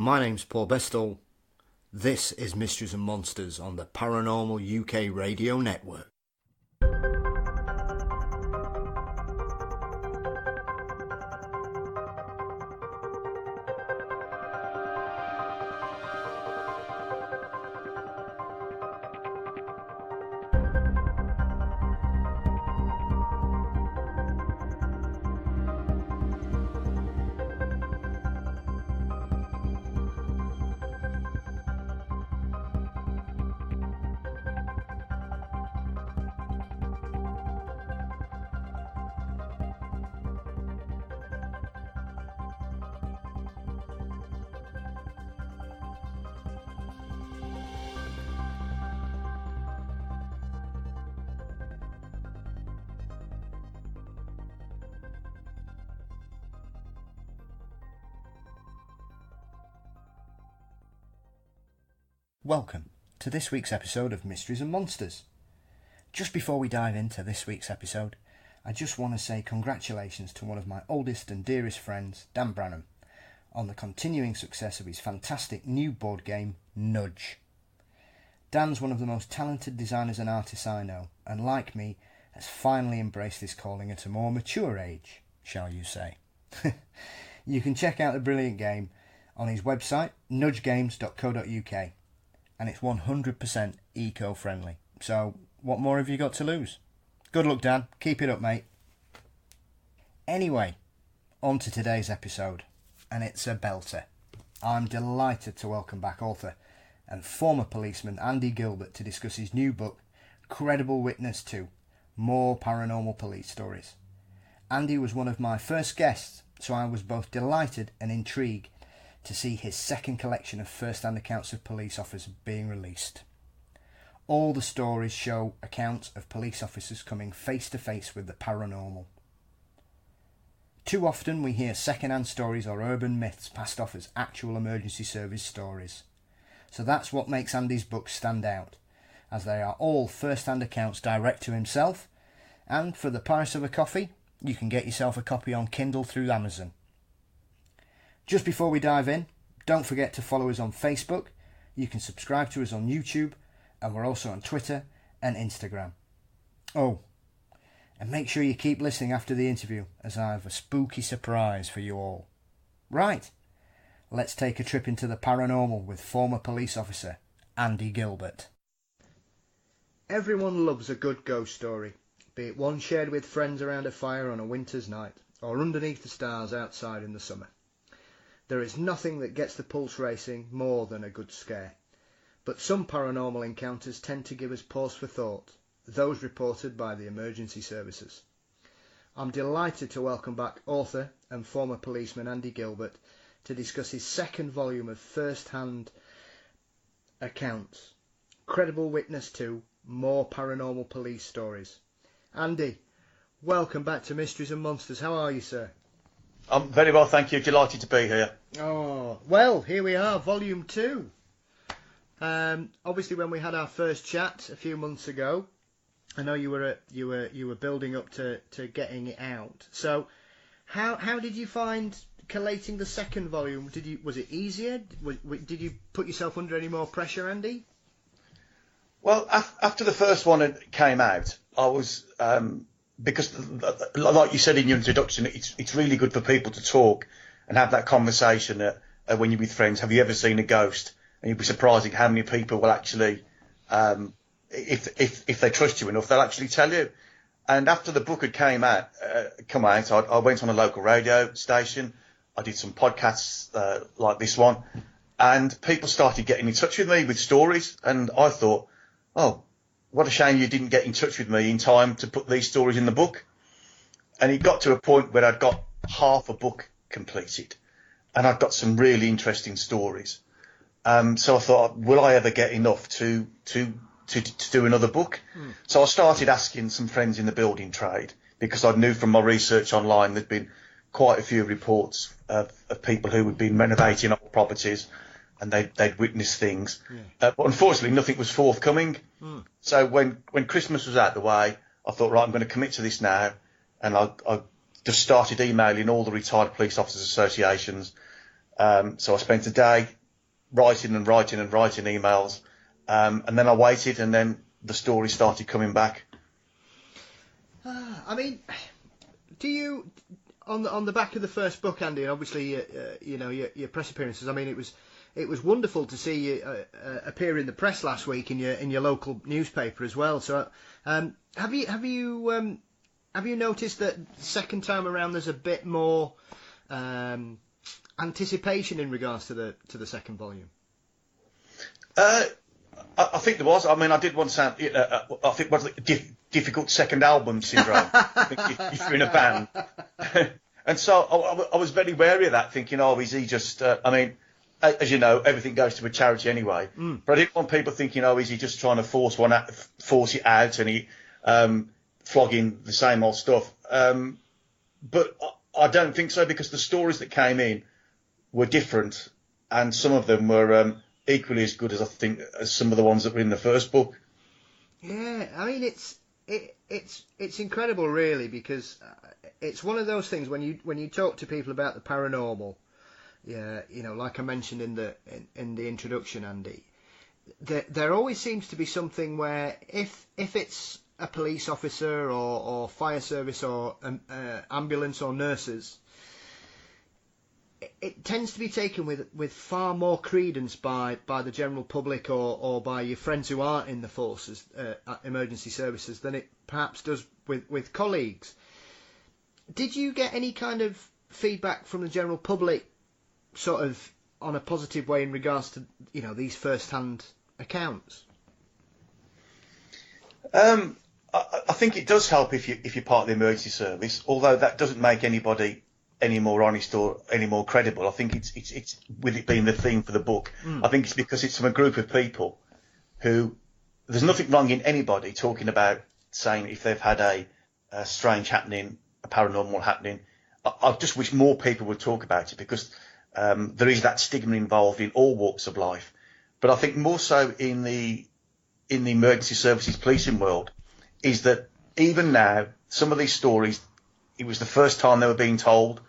My name's Paul Bestall. This is Mysteries and Monsters on the Paranormal UK Radio Network. Welcome to this week's episode of Mysteries and Monsters. Just before we dive into this week's episode, I just want to say congratulations to one of my oldest and dearest friends, Dan Branham, on the continuing success of his fantastic new board game, Nudge. Dan's one of the most talented designers and artists I know, and like me, has finally embraced his calling at a more mature age, shall you say. You can check out the brilliant game on his website, nudgegames.co.uk. And it's 100% eco-friendly. So, what more have you got to lose? Good luck, Dan. Keep it up, mate. Anyway, on to today's episode. And it's a belter. I'm delighted to welcome back author and former policeman Andy Gilbert to discuss his new book, Credible Witness 2, More Paranormal Police Stories. Andy was one of my first guests, so I was both delighted and intrigued to see his second collection of first-hand accounts of police officers being released. All the stories show accounts of police officers coming face-to-face with the paranormal. Too often we hear second-hand stories or urban myths passed off as actual emergency service stories. So that's what makes Andy's books stand out, as they are all first-hand accounts direct to himself, and for the price of a coffee, you can get yourself a copy on Kindle through Amazon. Just before we dive in, don't forget to follow us on Facebook. You can subscribe to us on YouTube, and we're also on Twitter and Instagram. Oh, and make sure you keep listening after the interview, as I have a spooky surprise for you all. Right, let's take a trip into the paranormal with former police officer Andy Gilbert. Everyone loves a good ghost story, be it one shared with friends around a fire on a winter's night, or underneath the stars outside in the summer. There is nothing that gets the pulse racing more than a good scare. But some paranormal encounters tend to give us pause for thought, those reported by the emergency services. I'm delighted to welcome back author and former policeman Andy Gilbert to discuss his second volume of first-hand accounts, Credible Witness 2, More Paranormal Police Stories. Andy, welcome back to Mysteries and Monsters. How are you, sir? I'm very well, thank you. Delighted to be here. Oh, well, here we are, Volume 2. Obviously, when we had our first chat a few months ago, I know you were building up to getting it out. So, how did you find collating the second volume? Was it easier? Did you put yourself under any more pressure, Andy? Well, after the first one came out, I was because, like you said in your introduction, it's really good for people to talk and have that conversation when you're with friends. Have you ever seen a ghost? And you'd be surprised at how many people will actually, if they trust you enough, they'll actually tell you. And after the book had come out, I went on a local radio station. I did some podcasts like this one, and people started getting in touch with me with stories. And I thought, oh, what a shame you didn't get in touch with me in time to put these stories in the book. And it got to a point where I'd got half a book completed, and I'd got some really interesting stories. So I thought, will I ever get enough to do another book? So I started asking some friends in the building trade, because I knew from my research online there'd been quite a few reports of people who had been renovating old properties and they'd witnessed things. But unfortunately, nothing was forthcoming. So when Christmas was out the way, I thought, right, I'm going to commit to this now. And I just started emailing all the retired police officers associations So I spent a day writing emails, and then I waited, and then the story started coming back. I mean, do you, on the back of the first book, Andy, and obviously your press appearances, I mean, it was wonderful to see you appear in the press last week in your local newspaper as well. So have you noticed that second time around there's a bit more anticipation in regards to the second volume? I think there was. I mean, I did want to sound. I think it was difficult second album syndrome. I think if you're in a band, and so I was very wary of that, thinking, "Oh, is he just?" I mean, as you know, everything goes to a charity anyway. But I didn't want people thinking, "Oh, is he just trying to force it out, and he flogging the same old stuff?" But I don't think so, because the stories that came in were different, and some of them were equally as good as some of the ones that were in the first book. Yeah, I mean, it's incredible, really, because it's one of those things when you talk to people about the paranormal. Yeah, like I mentioned in the introduction, Andy, there always seems to be something where if it's a police officer or fire service or ambulance or nurses, it tends to be taken with far more credence by the general public or by your friends who aren't in the forces, emergency services, than it perhaps does with colleagues. Did you get any kind of feedback from the general public, sort of on a positive way, in regards to these first-hand accounts? I think it does help if you're part of the emergency service, although that doesn't make anybody any more honest or any more credible. I think it's with it being the theme for the book. I think it's because it's from a group of people who, there's nothing wrong in anybody talking about saying if they've had a strange happening, a paranormal happening. I just wish more people would talk about it, because there is that stigma involved in all walks of life. But I think more so in the emergency services policing world, is that even now, some of these stories, it was the first time they were being told.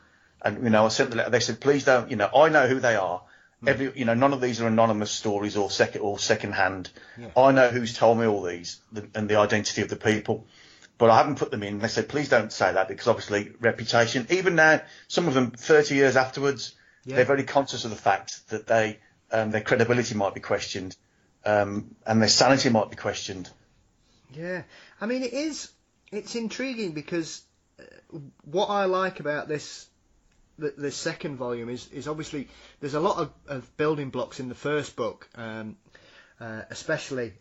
And, I sent the letter, they said, please don't, I know who they are. None of these are anonymous stories or second hand. Yeah. I know who's told me all these and the identity of the people, but I haven't put them in. They said, please don't say that, because obviously reputation, even now, some of them 30 years afterwards, they're very conscious of the fact that their credibility might be questioned, and their sanity might be questioned. Yeah. I mean, it's intriguing, because what I like about this second volume is obviously there's a lot of building blocks in the first book, especially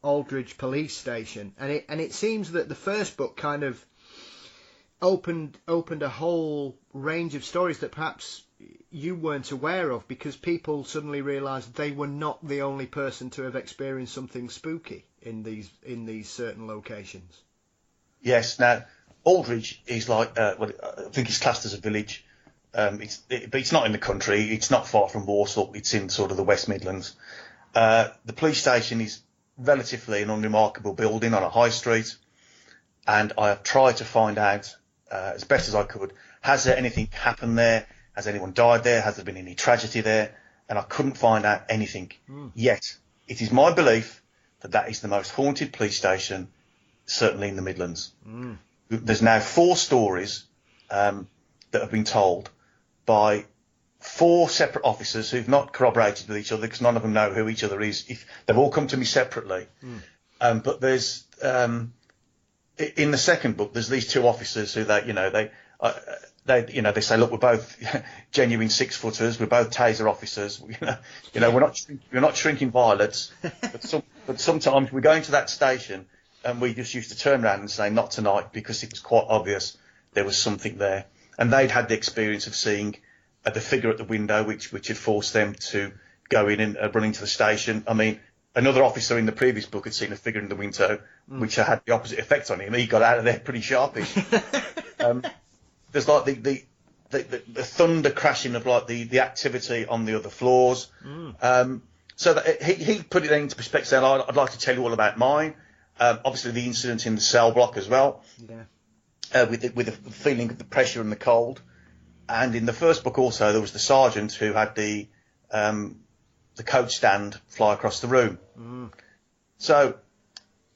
Aldridge Police Station, and it seems that the first book kind of opened a whole range of stories that perhaps you weren't aware of, because people suddenly realised they were not the only person to have experienced something spooky in these certain locations. Yes. Now, Aldridge is like, I think it's classed as a village. But it's not in the country. It's not far from Warsaw. It's in sort of the West Midlands. The police station is relatively an unremarkable building on a high street. And I have tried to find out, as best as I could, has there anything happened there? Has anyone died there? Has there been any tragedy there? And I couldn't find out anything. Yet, it is my belief that is the most haunted police station, certainly in the Midlands. There's now 4 stories that have been told by 4 separate officers who've not corroborated with each other, because none of them know who each other is. They've all come to me separately. But there's in the second book, there's these 2 officers who they say, look, we're both genuine 6-footers, we're both taser officers. We're not shrinking violets, but sometimes we go into that station. And we just used to turn around and say, not tonight, because it was quite obvious there was something there. And they'd had the experience of seeing the figure at the window, which had forced them to go in and run into the station. I mean, another officer in the previous book had seen a figure in the window, which had the opposite effect on him. He got out of there pretty sharpish. There's like the thunder crashing of like the activity on the other floors. So that he put it into perspective, saying, I'd like to tell you all about mine. Obviously, the incident in the cell block as well, with the feeling of the pressure and the cold. And in the first book also, there was the sergeant who had the coat stand fly across the room. Mm. So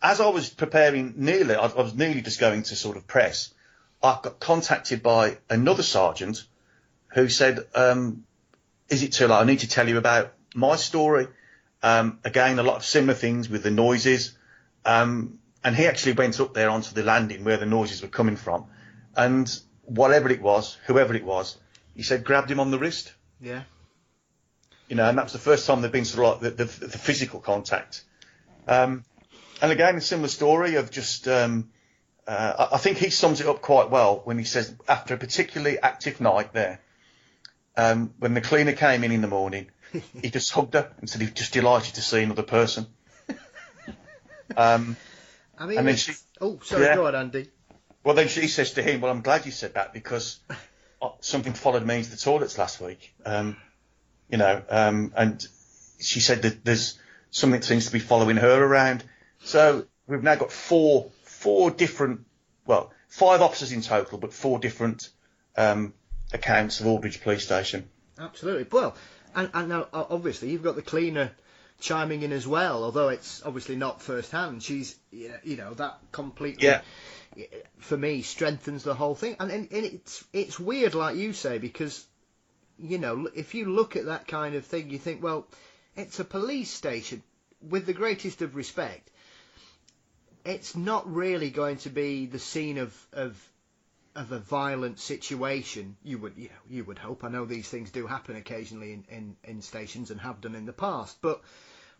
as I was preparing I was nearly just going to sort of press, I got contacted by another sergeant who said, is it too late? I need to tell you about my story. Again, a lot of similar things with the noises. And he actually went up there onto the landing where the noises were coming from. And whoever it was, he said, grabbed him on the wrist. Yeah. You know, and that was the first time there'd been sort of like the physical contact. And again, a similar story of just, I think he sums it up quite well when he says, after a particularly active night there, when the cleaner came in the morning, he just hugged her and said he was just delighted to see another person. I mean, and then go on, Andy. Well, then she says to him, well, I'm glad you said that because something followed me into the toilets last week. And she said that there's something that seems to be following her around. So we've now got five officers in total, but 4 different accounts of Aldridge Police Station. Absolutely. Well, and now obviously you've got the cleaner chiming in as well, although it's obviously not first hand. She's, that completely, for me, strengthens the whole thing. And it's weird, like you say, because, if you look at that kind of thing, you think, well, it's a police station. With the greatest of respect, it's not really going to be the scene of a violent situation. You would hope. I know these things do happen occasionally in stations and have done in the past, but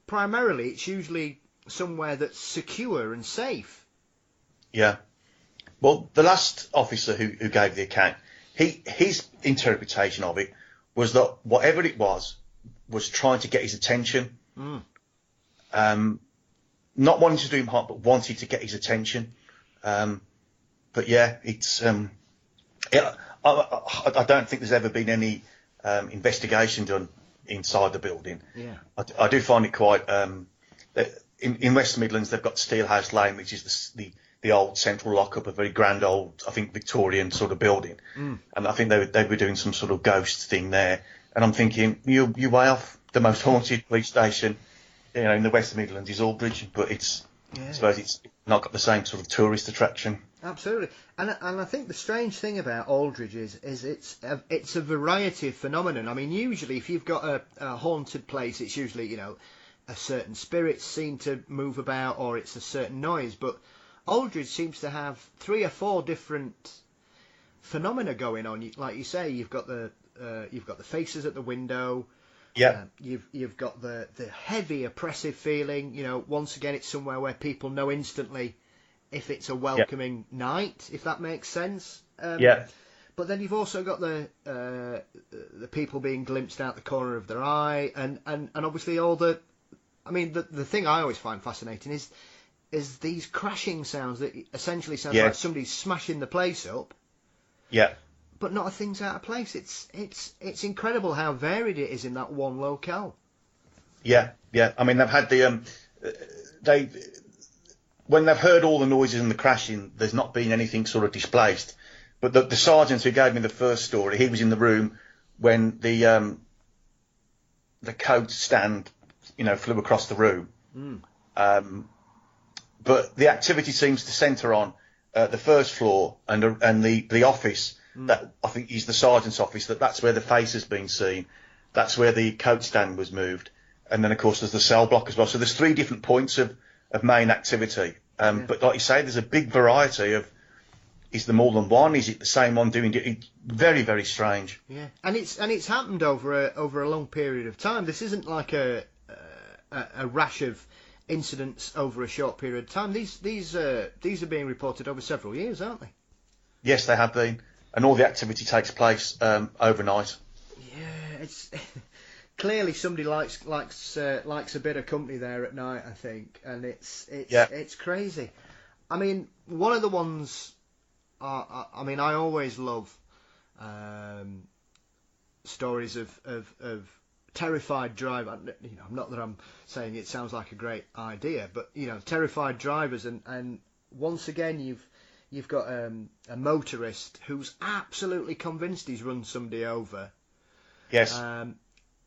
primarily it's usually somewhere that's secure and safe. Yeah. Well, the last officer who gave the account, his interpretation of it was that whatever it was trying to get his attention. Not wanting to do him harm, but wanted to get his attention. But yeah, it's I don't think there's ever been any investigation done inside the building. Yeah, I do find it quite. In West Midlands, they've got Steelhouse Lane, which is the old central lockup, a very grand old, I think, Victorian sort of building. And I think they were doing some sort of ghost thing there. And I'm thinking, you way off. The most haunted police station, in the West Midlands is Aldridge, but I suppose it's not got the same sort of tourist attraction. Absolutely, and I think the strange thing about Aldridge is it's a variety of phenomenon. I mean, usually if you've got a haunted place, it's usually a certain spirit seen to move about, or it's a certain noise. But Aldridge seems to have 3 or 4 different phenomena going on. Like you say, you've got the faces at the window. Yeah, you've got the heavy oppressive feeling. Once again, it's somewhere where people know instantly if it's a welcoming night, if that makes sense. But then you've also got the people being glimpsed out the corner of their eye, and obviously all the. I mean, the thing I always find fascinating is these crashing sounds that essentially sound like somebody's smashing the place up. Yeah. But not a thing's out of place. It's incredible how varied it is in that one locale. Yeah. I mean, they've had when they've heard all the noises and the crashing, there's not been anything sort of displaced. But the sergeant who gave me the first story, he was in the room when the coat stand, flew across the room. But the activity seems to centre on the first floor and the office. That I think is the sergeant's office. That's where the face has been seen. That's where the coat stand was moved, and then of course there's the cell block as well. So there's 3 different points of main activity. But like you say, there's a big variety of. Is there more than one? Is it the same one doing it? It's very, very strange. Yeah, and it's happened over a long period of time. This isn't like a rash of incidents over a short period of time. These are being reported over several years, aren't they? Yes, they have been. And all the activity takes place overnight. Yeah, it's clearly somebody likes a bit of company there at night, I think, and it's crazy. I mean, one of the ones. I always love stories of terrified driver. Not that I'm saying it sounds like a great idea, but terrified drivers, and once again you've got a motorist who's absolutely convinced he's run somebody over. Yes.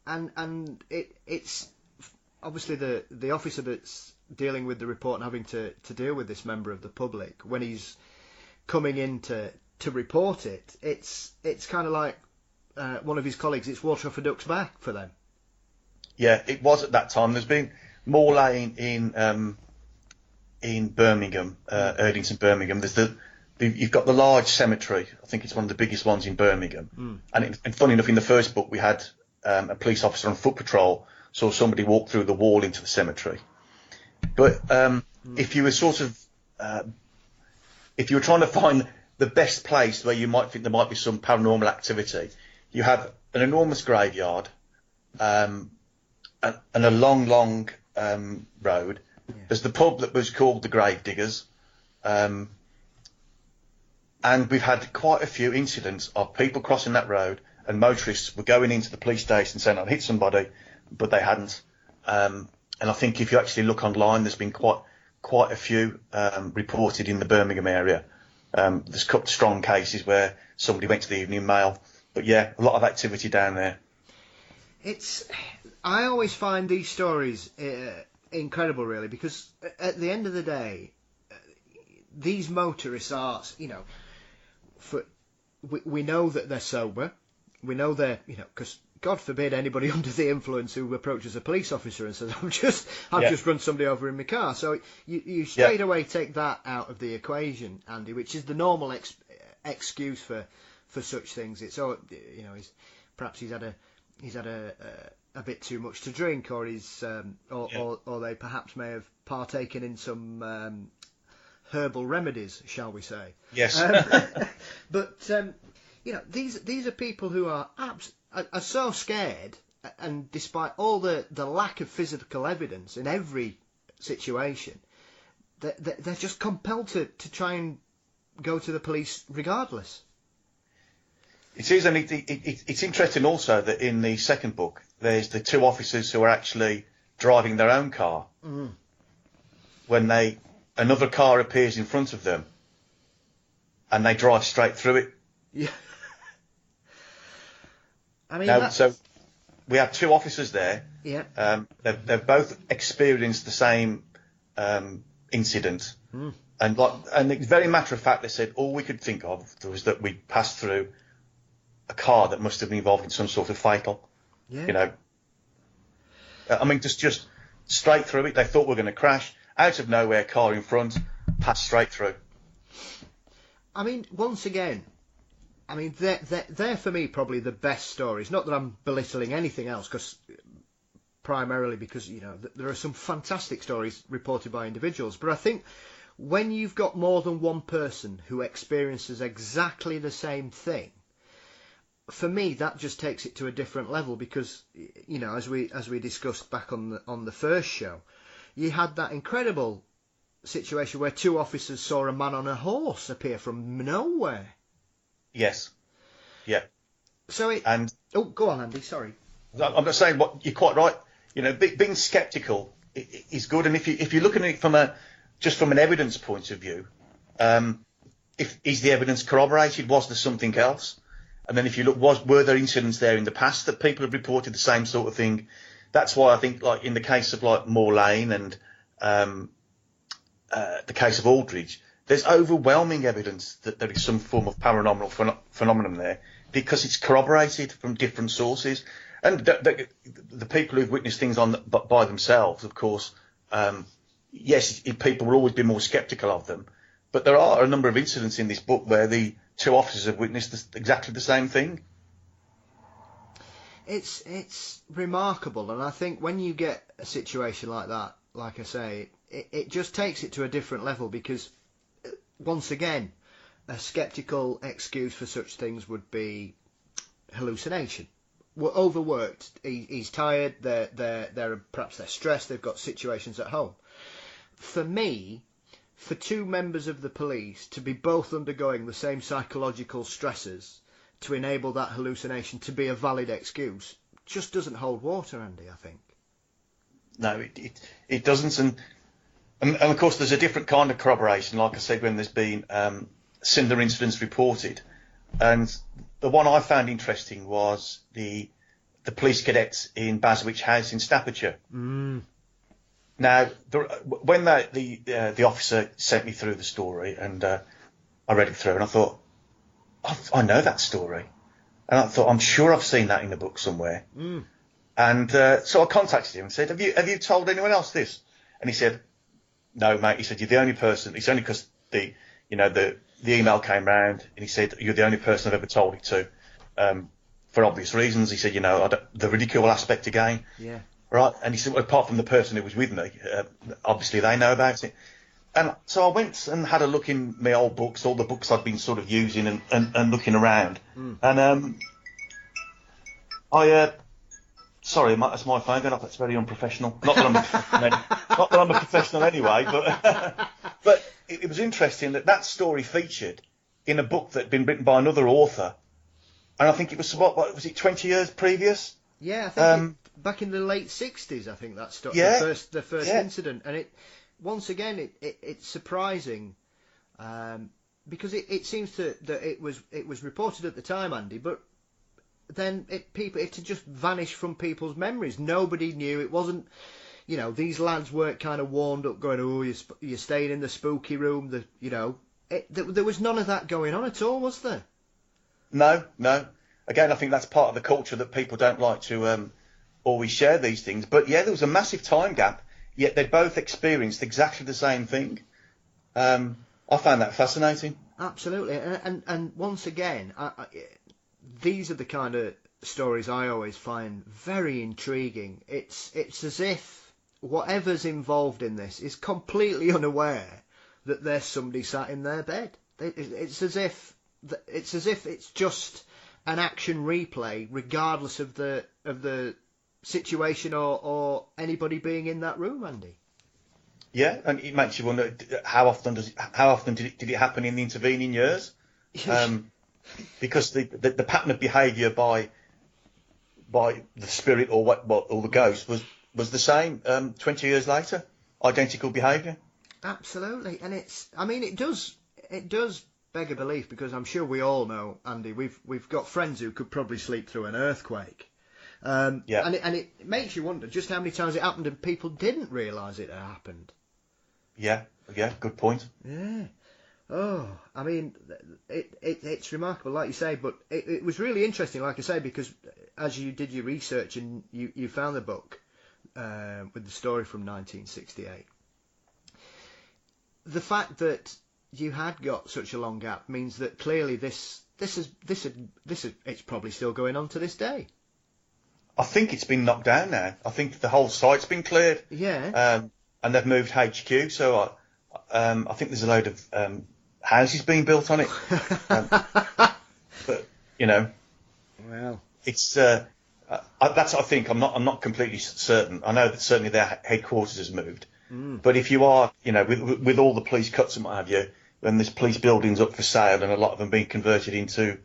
And it's obviously the officer that's dealing with the report and having to deal with this member of the public, when he's coming in to report it, it's kind of like one of his colleagues, it's water off a duck's back for them. Yeah, it was at that time. There's been more laying in Birmingham, Erdington, Birmingham. You've got the large cemetery. I think it's one of the biggest ones in Birmingham. And funny enough, in the first book, we had a police officer on foot patrol, saw somebody walk through the wall into the cemetery. But if you were if you were trying to find the best place where you might think there might be some paranormal activity, you have an enormous graveyard, and a long road. Yeah. There's the pub that was called the Gravediggers, and we've had quite a few incidents of people crossing that road and motorists were going into the police station saying I'd hit somebody, but they hadn't. And I think if you actually look online, there's been quite a few reported in the Birmingham area. There's strong cases where somebody went to the Evening Mail, but yeah, a lot of activity down there. I always find these stories incredible, really, because at the end of the day, these motorists are, we know that they're sober. We know they're, because God forbid anybody under the influence who approaches a police officer and says, I've just run somebody over in my car. So you straight away take that out of the equation, Andy, which is the normal excuse for such things. It's perhaps he's had a bit too much to drink, or or they perhaps may have partaken in some herbal remedies, shall we say? Yes. But these are people who are so scared, and despite all the lack of physical evidence in every situation, they're just compelled to try and go to the police regardless. It is, and it's interesting also that in the second book, there's the two officers who are actually driving their own car. Mm. When another car appears in front of them, and they drive straight through it. Yeah. I mean, so we have two officers there. Yeah. They've both experienced the same incident, and it's very matter of fact. They said all we could think of was that we passed through a car that must have been involved in some sort of fatal. Yeah. I mean, just straight through it. They thought we were going to crash. Out of nowhere, car in front, passed straight through. I mean, once again, they're for me probably the best stories. Not that I'm belittling anything else, primarily because there are some fantastic stories reported by individuals. But I think when you've got more than one person who experiences exactly the same thing, for me, that just takes it to a different level, because as we discussed back on the first show, you had that incredible situation where two officers saw a man on a horse appear from nowhere. Yes. Yeah. So go on, Andy. Sorry. I'm just saying you're quite right. Being sceptical is good, and if you're looking at it from an evidence point of view, is the evidence corroborated? Was there something else? And then if you look, were there incidents there in the past that people have reported the same sort of thing? That's why I think, like in the case of like Moor Lane and the case of Aldridge, there's overwhelming evidence that there is some form of paranormal phenomenon there, because it's corroborated from different sources. And the people who've witnessed things by themselves, of course, yes, people will always be more sceptical of them. But there are a number of incidents in this book where the two officers have witnessed exactly the same thing. It's remarkable, and I think when you get a situation like that, like I say, it just takes it to a different level, because once again, a sceptical excuse for such things would be hallucination. We're overworked. He's tired. Perhaps they're stressed. They've got situations at home. For me, for two members of the police to be both undergoing the same psychological stresses to enable that hallucination to be a valid excuse just doesn't hold water, Andy, I think. No, it doesn't. And And of course, there's a different kind of corroboration. Like I said, when there's been similar incidents reported, and the one I found interesting was the police cadets in Baswich House in Staffordshire. Now, when the officer sent me through the story, and I read it through, and I thought, I know that story, and I thought, I'm sure I've seen that in a book somewhere. And so I contacted him and said, have you told anyone else this? And he said, no, mate. He said, you're the only person. It's only because the email came round, and he said, you're the only person I've ever told it to, for obvious reasons. He said, the ridicule aspect again. Yeah. Right. And he said, well, apart from the person who was with me, obviously they know about it. And so I went and had a look in my old books, all the books I'd been sort of using and looking around. And sorry, that's my phone going off. That's very unprofessional. Not that I'm a professional anyway, but it was interesting that story featured in a book that had been written by another author, and I think it was what was it 20 years previous? Yeah, I think back in the late 60s. I think that started the first incident, and once again it's surprising because it seems that it was reported at the time, Andy, but then it had just vanished from people's memories. Nobody knew. It wasn't, these lads weren't kind of warmed up going, oh, you're staying in the spooky room. There was none of that going on at all, was there? No. Again, I think that's part of the culture that people don't like to always share these things. But yeah, there was a massive time gap, yet they both experienced exactly the same thing. I found that fascinating. Absolutely. And once again, these are the kind of stories I always find very intriguing. It's as if whatever's involved in this is completely unaware that there's somebody sat in their bed. It's as if it's just an action replay, regardless of the situation or anybody being in that room, Andy. Yeah, and it makes you wonder how often did it happen in the intervening years? Because the pattern of behaviour by the spirit or the ghost was the same 20 years later. Identical behaviour. Absolutely, and it does beg a belief, because I'm sure we all know, Andy, we've got friends who could probably sleep through an earthquake. And it makes you wonder just how many times it happened and people didn't realise it had happened. Yeah, good point. Yeah. Oh, it's remarkable, like you say, but it was really interesting, like I say, because as you did your research and you found the book with the story from 1968, the fact that you had got such a long gap means that clearly this is it's probably still going on to this day. I think it's been knocked down now. I think the whole site's been cleared. Yeah. And they've moved HQ, so I think there's a load of houses being built on it. But well, it's that's I think I'm not completely certain. I know that certainly their headquarters has moved. But if you are, with all the police cuts and what have you, when there's police buildings up for sale and a lot of them being converted into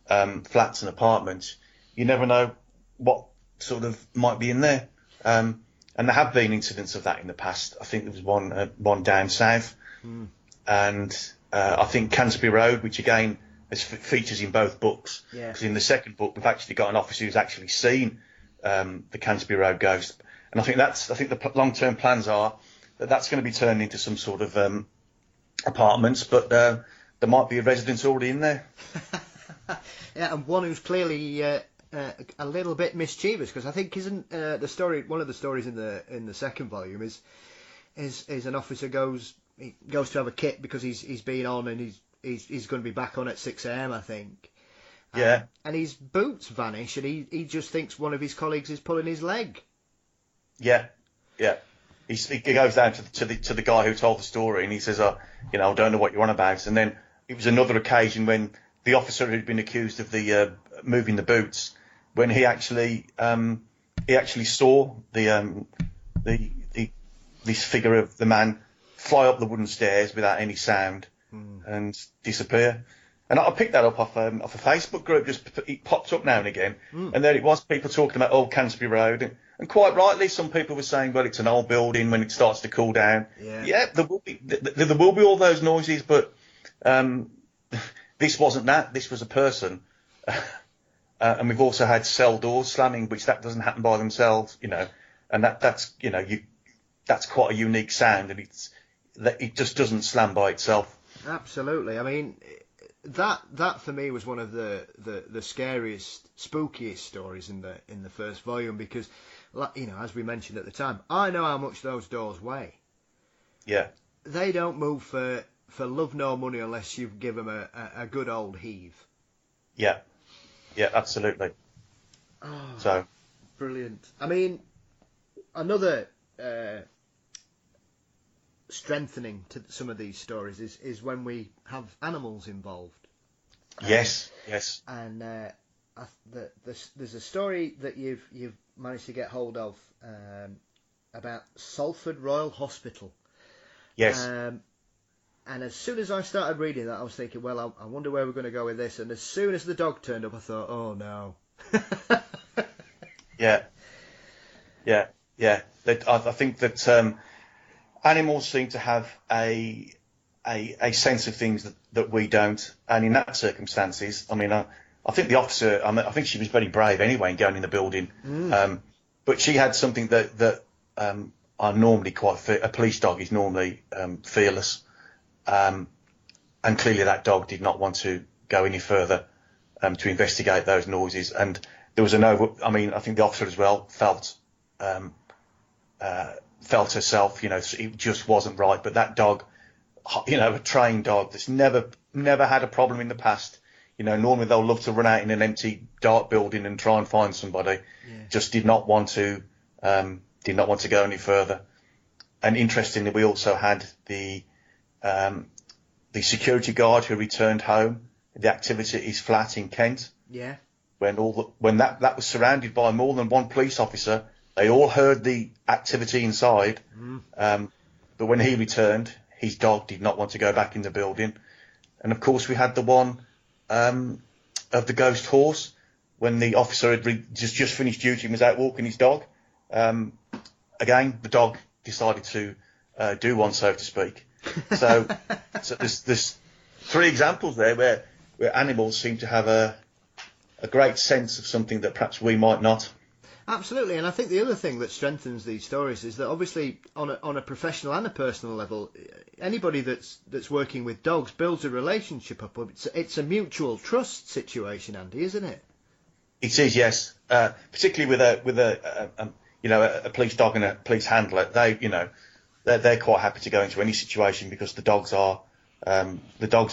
flats and apartments, you never know what sort of might be in there. And there have been incidents of that in the past. I think there was one down south, and I think Canterbury Road, which again features in both books. Because in the second book we've actually got an officer who's actually seen the Canterbury Road ghost, and I think the long-term plans are that that's going to be turned into some sort of apartments, but there might be a residence already in there. Yeah, and one who's clearly a little bit mischievous, because I think isn't the story, one of the stories in the second volume is an officer goes to have a kit because he's been on and he's going to be back on at 6 a.m. I think. Yeah. And his boots vanish, and he just thinks one of his colleagues is pulling his leg. Yeah. He goes down to the guy who told the story, and he says, I don't know what you're on about. And then it was another occasion when the officer who'd been accused of the moving the boots, when he actually saw this figure of the man fly up the wooden stairs without any sound and disappear. And I picked that up off a Facebook group. It popped up now and again, and there it was. People talking about Old Canterbury Road, and quite rightly, some people were saying, "Well, it's an old building. When it starts to cool down, yeah, there will be all those noises." But this wasn't that. This was a person, and we've also had cell doors slamming, which that doesn't happen by themselves, And that's that's quite a unique sound, and it just doesn't slam by itself. Absolutely. I mean, that for me was one of the scariest, spookiest stories in the first volume, because, as we mentioned at the time, I know how much those doors weigh. Yeah. They don't move for love nor money unless you give them a good old heave. Yeah. Yeah, absolutely. Oh, so brilliant. I mean, another strengthening to some of these stories is when we have animals involved. Yes. And there's a story that you've managed to get hold of about Salford Royal Hospital. Yes. And as soon as I started reading that, I was thinking, well, I wonder where we're going to go with this. And as soon as the dog turned up, I thought, oh no. Yeah. I think that animals seem to have a sense of things that we don't, and in that circumstances, I mean, I think the officer, I think she was very brave anyway in going in the building, but she had something that are normally quite a police dog is normally fearless, and clearly that dog did not want to go any further to investigate those noises, and there was I think the officer as well felt herself, it just wasn't right. But that dog, a trained dog that's never had a problem in the past, normally they'll love to run out in an empty, dark building and try and find somebody. Yeah. Just did not want to go any further. And interestingly, we also had the security guard who returned home. The activity at his flat in Kent. Yeah. When that was surrounded by more than one police officer. They all heard the activity inside, but when he returned, his dog did not want to go back in the building. And of course, we had the one of the ghost horse, when the officer had just finished duty and was out walking his dog. Again, the dog decided to do one, so to speak. So there's three examples there where animals seem to have a great sense of something that perhaps we might not. Absolutely, and I think the other thing that strengthens these stories is that obviously on a professional and a personal level, anybody that's working with dogs builds a relationship up. It's a mutual trust situation, Andy, isn't it? It is, yes. Particularly with a police dog and a police handler, they're quite happy to go into any situation because the dogs are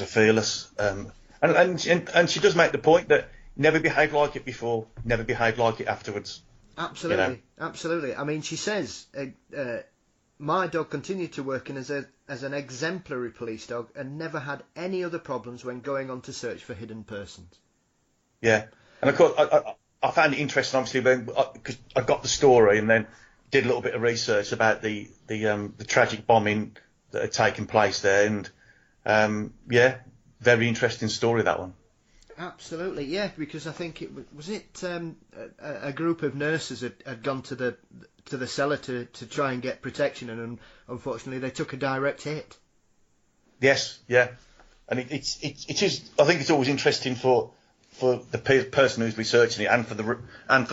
fearless. And she does make the point that never behaved like it before, never behaved like it afterwards. Absolutely, absolutely. I mean, she says, my dog continued to work as an exemplary police dog and never had any other problems when going on to search for hidden persons. Yeah, and of course, I found it interesting, obviously, because I got the story and then did a little bit of research about the tragic bombing that had taken place there, and very interesting story, that one. Absolutely, yeah, because I think a group of nurses had gone to the cellar to try and get protection, and unfortunately they took a direct hit. Yes, yeah, and it is. I think it's always interesting for the person who's researching it and for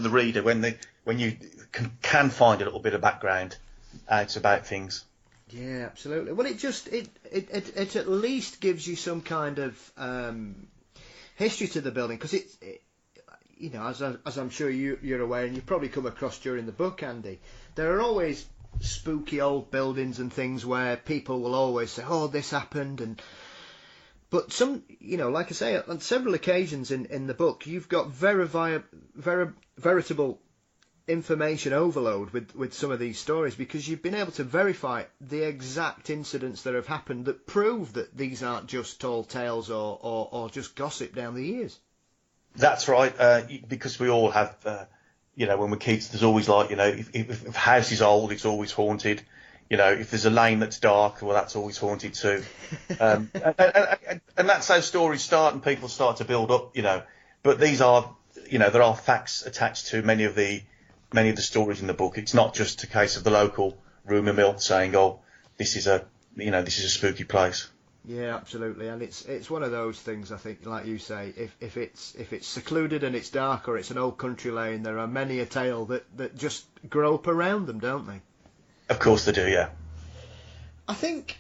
the reader when you can find a little bit of background out about things. Yeah, absolutely. Well, it at least gives you some kind of history to the building, because as I'm sure you're aware, and you've probably come across during the book, Andy, there are always spooky old buildings and things where people will always say, oh, this happened, but some, like I say, on several occasions in the book, you've got veritable information overload with some of these stories, because you've been able to verify the exact incidents that have happened that prove that these aren't just tall tales or just gossip down the years. That's right, because we all have, when we're kids, there's always if a house is old, it's always haunted. You know, if there's a lane that's dark, well, that's always haunted too. And that's how stories start and people start to build up, you know. But these are, you know, there are facts attached to many of the stories in the book. It's not just a case of the local rumour mill saying, oh, this is a spooky place. Yeah, absolutely, and it's one of those things. I think, like you say, if it's secluded and it's dark or it's an old country lane, there are many a tale that just grow up around them, don't they? Of course they do, yeah. I think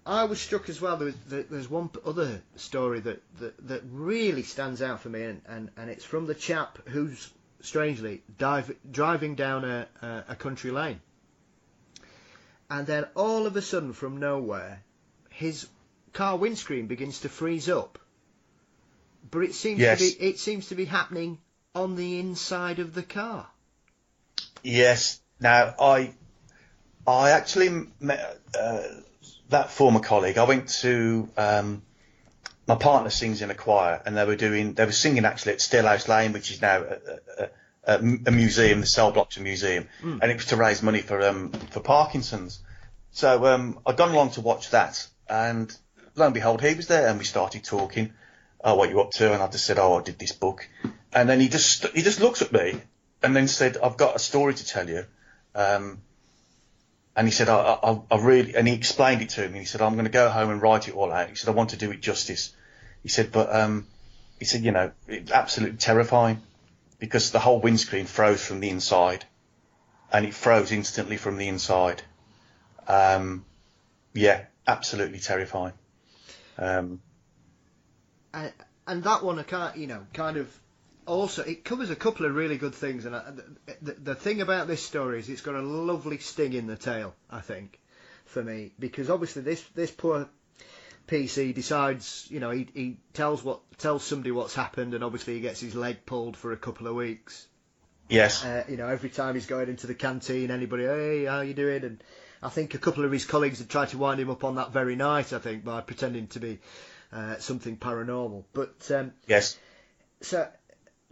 I was struck as well. There's one other story that really stands out for me, and it's from the chap who's strangely driving down a country lane, and then all of a sudden, from nowhere, his car windscreen begins to freeze up, but it seems to be happening on the inside of the car. Yes. Now I actually met that former colleague. I went to my partner sings in a choir, and they were singing actually at Stillhouse Lane, which is now a museum, the cell block's a museum, and it was to raise money for Parkinson's. So I'd gone along to watch that. And lo and behold, he was there, and we started talking. Oh, what you up to? And I just said, oh, I did this book. And then he just looked at me, and then said, I've got a story to tell you. And he said, I really, and he explained it to me. He said, I'm going to go home and write it all out. He said, I want to do it justice. He said, but he said, you know, it's absolutely terrifying because the whole windscreen froze from the inside, and it froze instantly from the inside. Yeah. Absolutely terrifying. And that one, kind of also, it covers a couple of really good things. And the thing about this story is it's got a lovely sting in the tail, I think, for me, because obviously this poor PC decides, you know, he tells somebody what's happened, and obviously he gets his leg pulled for a couple of weeks. Yes. You know, every time he's going into the canteen, anybody, hey, how you doing? And I think a couple of his colleagues had tried to wind him up on that very night, I think, by pretending to be something paranormal. But yes. So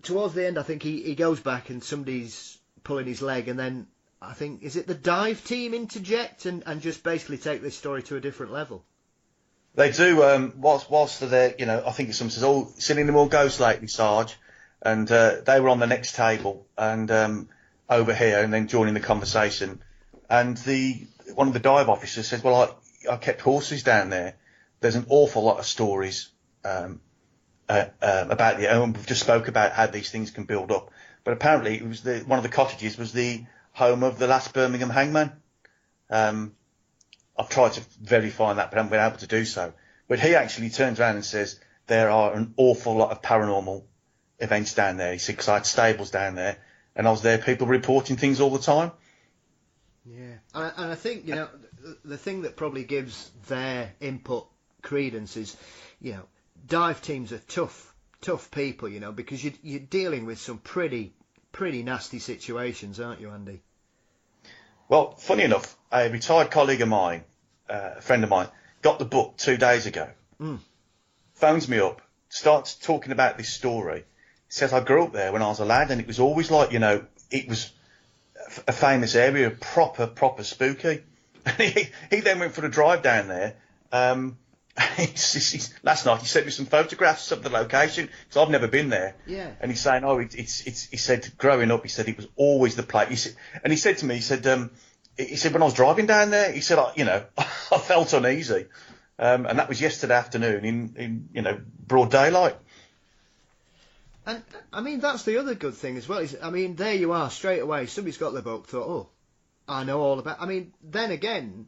towards the end, I think he goes back and somebody's pulling his leg, and then I think, is it the dive team interject and just basically take this story to a different level? They do. Whilst they're there, you know, I think someone says, oh, seen any more ghosts lately, Sarge? And they were on the next table and over here, and then joining the conversation. And one of the dive officers says, well, I kept horses down there. There's an awful lot of stories about and we've just spoke about how these things can build up. But apparently it was one of the cottages was the home of the last Birmingham hangman. I've tried to verify that, but I haven't been able to do so. But he actually turns around and says there are an awful lot of paranormal events down there. He said, because I had stables down there, and I was there, people reporting things all the time. Yeah, and I think, you know, the thing that probably gives their input credence is, you know, dive teams are tough people, you know, because you're dealing with some pretty nasty situations, aren't you, Andy? Well, funny enough, a retired colleague of mine, a friend of mine, got the book 2 days ago, phones me up, starts talking about this story, says I grew up there when I was a lad, and it was always like, you know, it was a famous area, proper spooky. And he then went for a drive down there. Last night he sent me some photographs of the location, because I've never been there. Yeah. And he's saying, oh, he said growing up, he said it was always the place. He said to me, he said when I was driving down there, he said, I felt uneasy. And that was yesterday afternoon in broad daylight. And I mean, that's the other good thing as well. There you are straight away. Somebody's got the book, thought, oh, I know all about. Then again,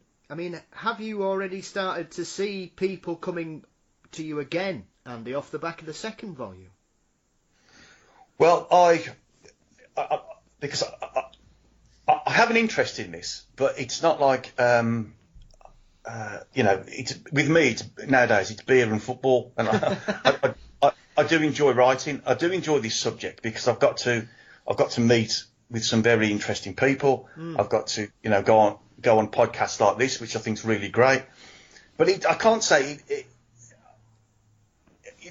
have you already started to see people coming to you again, Andy, off the back of the second volume? Well, because I have an interest in this, but it's not like it's with me. Nowadays, it's beer and football, and I do enjoy writing. I do enjoy this subject because I've got to meet with some very interesting people. I've got to go on podcasts like this, which I think is really great. But I can't say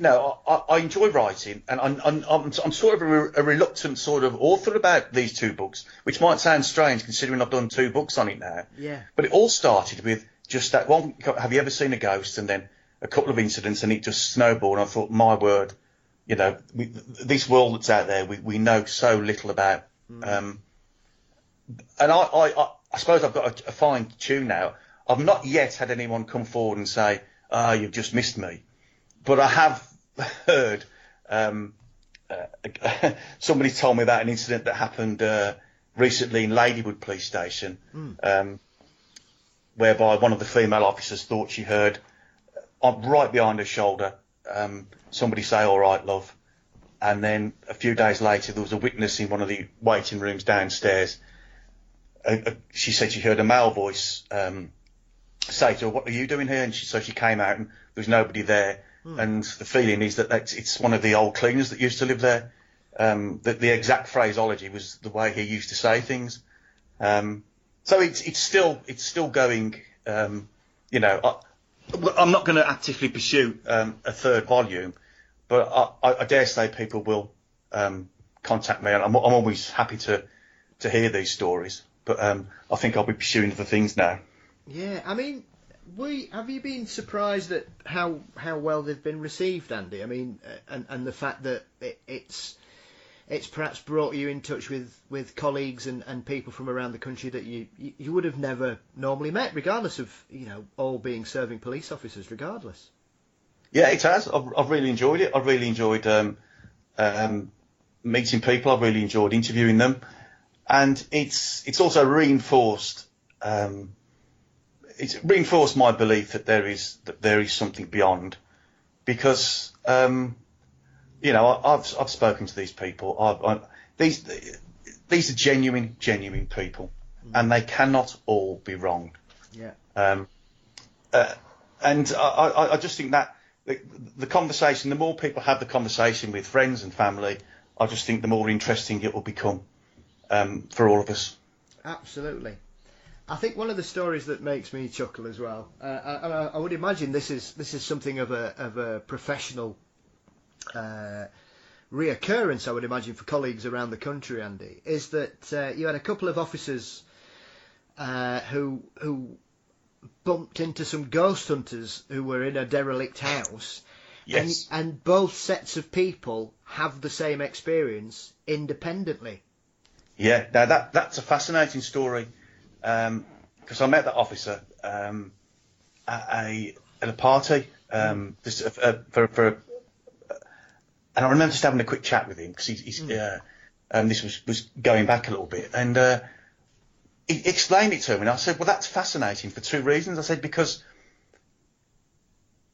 I enjoy writing, and I'm sort of a reluctant sort of author about these two books, which might sound strange considering I've done two books on it now. Yeah. But it all started with just that one. Have you ever seen a ghost? And then a couple of incidents, and it just snowballed. And I thought, my word, this world that's out there, we know so little about. And I suppose I've got a fine tune now. I've not yet had anyone come forward and say, you've just missed me. But I have heard somebody told me about an incident that happened recently in Ladywood Police Station, whereby one of the female officers thought she heard right behind her shoulder somebody say, "All right, love." And then a few days later, there was a witness in one of the waiting rooms downstairs. She said she heard a male voice say to her, "What are you doing here?" And so she came out, and there was nobody there. And the feeling is that it's one of the old cleaners that used to live there. The exact phraseology was the way he used to say things. So it's still going. I'm not going to actively pursue a third volume, but I dare say people will contact me, and I'm always happy to hear these stories. But I think I'll be pursuing other things now. Yeah, I mean, have you been surprised at how well they've been received, Andy? I mean, and the fact that it's perhaps brought you in touch with colleagues and people from around the country that you would have never normally met, regardless of all being serving police officers, regardless. Yeah, it has. I've really enjoyed it. I've really enjoyed meeting people. I've really enjoyed interviewing them, and it's also reinforced. It's reinforced my belief that there is something beyond, because I've spoken to these people. These are genuine people, and they cannot all be wrong. Yeah. And I just think that the conversation, the more people have the conversation with friends and family, I just think the more interesting it will become for all of us. Absolutely. I think one of the stories that makes me chuckle as well, I would imagine this is something of a professional reoccurrence, I would imagine, for colleagues around the country, Andy, is that you had a couple of officers who bumped into some ghost hunters who were in a derelict house. Yes. And both sets of people have the same experience independently. Yeah, now that's a fascinating story. Because I met that officer at a party, and I remember just having a quick chat with him because this was going back a little bit, and he explained it to me, and I said, "Well, that's fascinating for two reasons." I said, because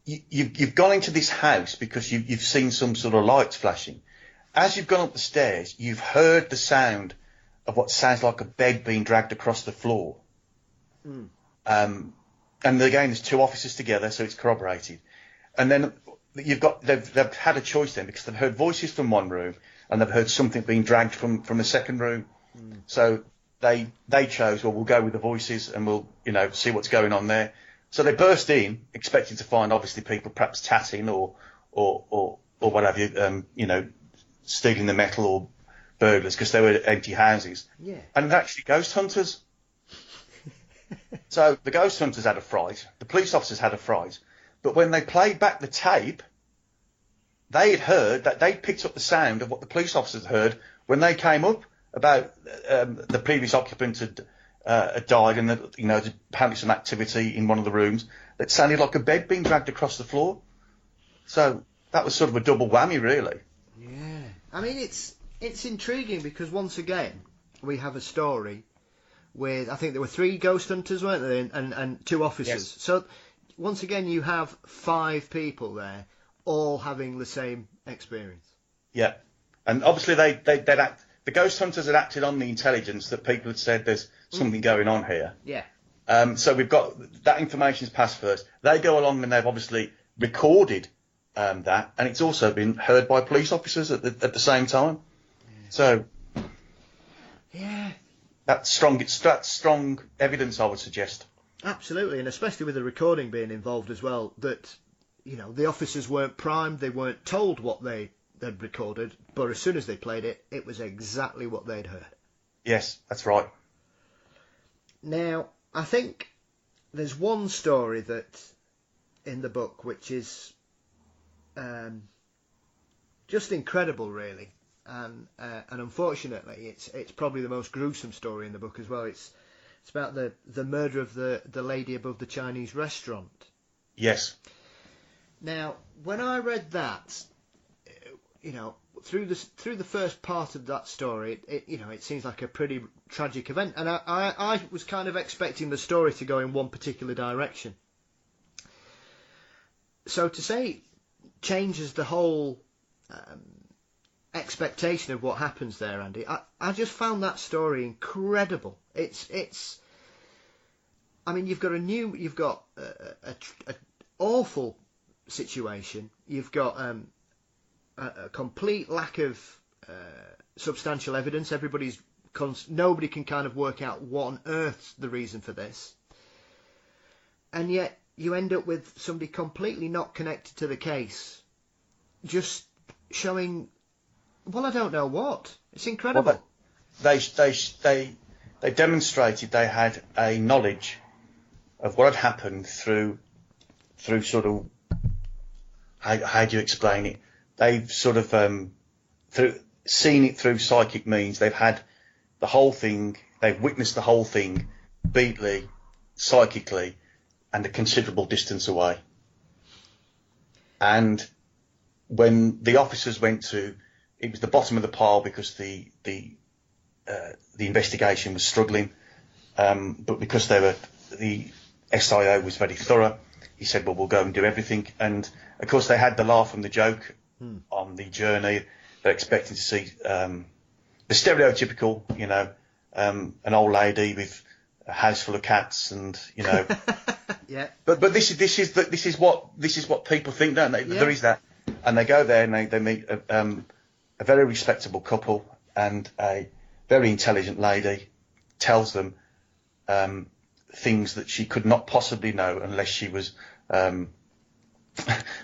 you've gone into this house because you've seen some sort of lights flashing. As you've gone up the stairs, you've heard the sound of what sounds like a bed being dragged across the floor. And again, there's two officers together, so it's corroborated. And then they've had a choice then, because they've heard voices from one room and they've heard something being dragged from a second room. So they chose, well, we'll go with the voices and we'll see what's going on there. So they burst in, expecting to find obviously people perhaps tatting or what have you, stealing the metal, or burglars, because they were empty houses. Yeah. And they're actually ghost hunters. So the ghost hunters had a fright, the police officers had a fright, but when they played back the tape, they had heard that they picked up the sound of what the police officers heard when they came up about the previous occupant had died, and that there's apparently some activity in one of the rooms that sounded like a bed being dragged across the floor. So that was sort of a double whammy, really. Yeah. I mean, it's intriguing because once again we have a story with, I think there were 3 ghost hunters, weren't there, and 2 officers. Yes. So once again you have 5 people there, all having the same experience. Yeah, and obviously the ghost hunters had acted on the intelligence that people had said there's something going on here. Yeah. So we've got that information's passed first. They go along and they've obviously recorded that, and it's also been heard by police officers at the same time. Yeah. So yeah, that's strong. That's strong evidence, I would suggest. Absolutely, and especially with the recording being involved as well. That the officers weren't primed, they weren't told what they'd recorded, but as soon as they played it, it was exactly what they'd heard. Yes, that's right. Now, I think there's one story that in the book which is just incredible, really, and unfortunately, it's probably the most gruesome story in the book as well. It's about the murder of the lady above the Chinese restaurant. Yes. Now, when I read that, through the first part of that story, it seems like a pretty tragic event, and I was kind of expecting the story to go in one particular direction. So to say changes the whole expectation of what happens there, Andy. I just found that story incredible. It's. I mean, you've got a awful situation. You've got a complete lack of substantial evidence. Nobody can kind of work out what on earth's the reason for this, and yet you end up with somebody completely not connected to the case, just showing, well, I don't know what. It's incredible. Well, they demonstrated they had a knowledge of what had happened through sort of, how do you explain it? They've sort of seen it through psychic means. They've had the whole thing. They've witnessed the whole thing, beatly, psychically, and a considerable distance away. And when the officers went to, it was the bottom of the pile because the investigation was struggling, but because the SIO was very thorough, he said, well, we'll go and do everything. And of course they had the laugh and the joke on the journey. They're expecting to see the stereotypical, an old lady with a house full of cats, and yeah. But this is what people think, don't they? Yeah. There is that, and they go there and they meet a very respectable couple, and a very intelligent lady tells them things that she could not possibly know unless she was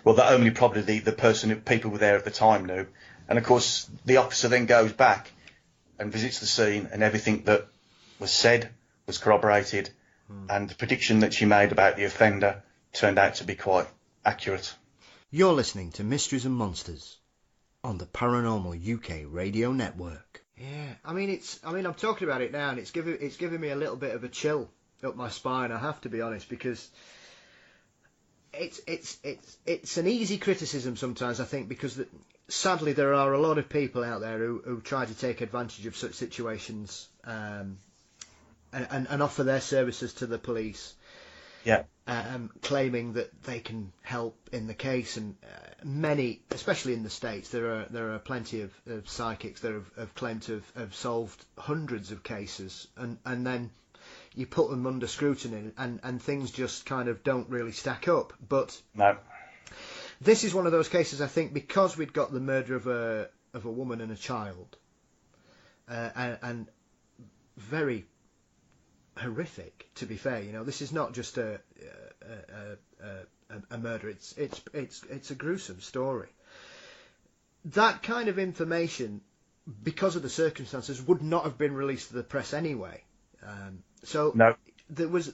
well, that only probably the people were there at the time knew. And of course the officer then goes back and visits the scene, and everything that was said was corroborated, and the prediction that she made about the offender turned out to be quite accurate. You're listening to Mysteries and Monsters on the Paranormal UK Radio Network. Yeah, I mean I'm talking about it now, and it's giving me a little bit of a chill up my spine, I have to be honest, because it's an easy criticism sometimes, I think, because sadly there are a lot of people out there who try to take advantage of such situations and offer their services to the police. Yeah. Claiming that they can help in the case, and many, especially in the States, there are plenty of psychics that have claimed to have solved hundreds of cases, and then you put them under scrutiny, and things just kind of don't really stack up. But no. This is one of those cases, I think, because we'd got the murder of a woman and a child, and very horrific, to be fair. This is not just a murder. It's a gruesome story. That kind of information, because of the circumstances, would not have been released to the press anyway. So no. There was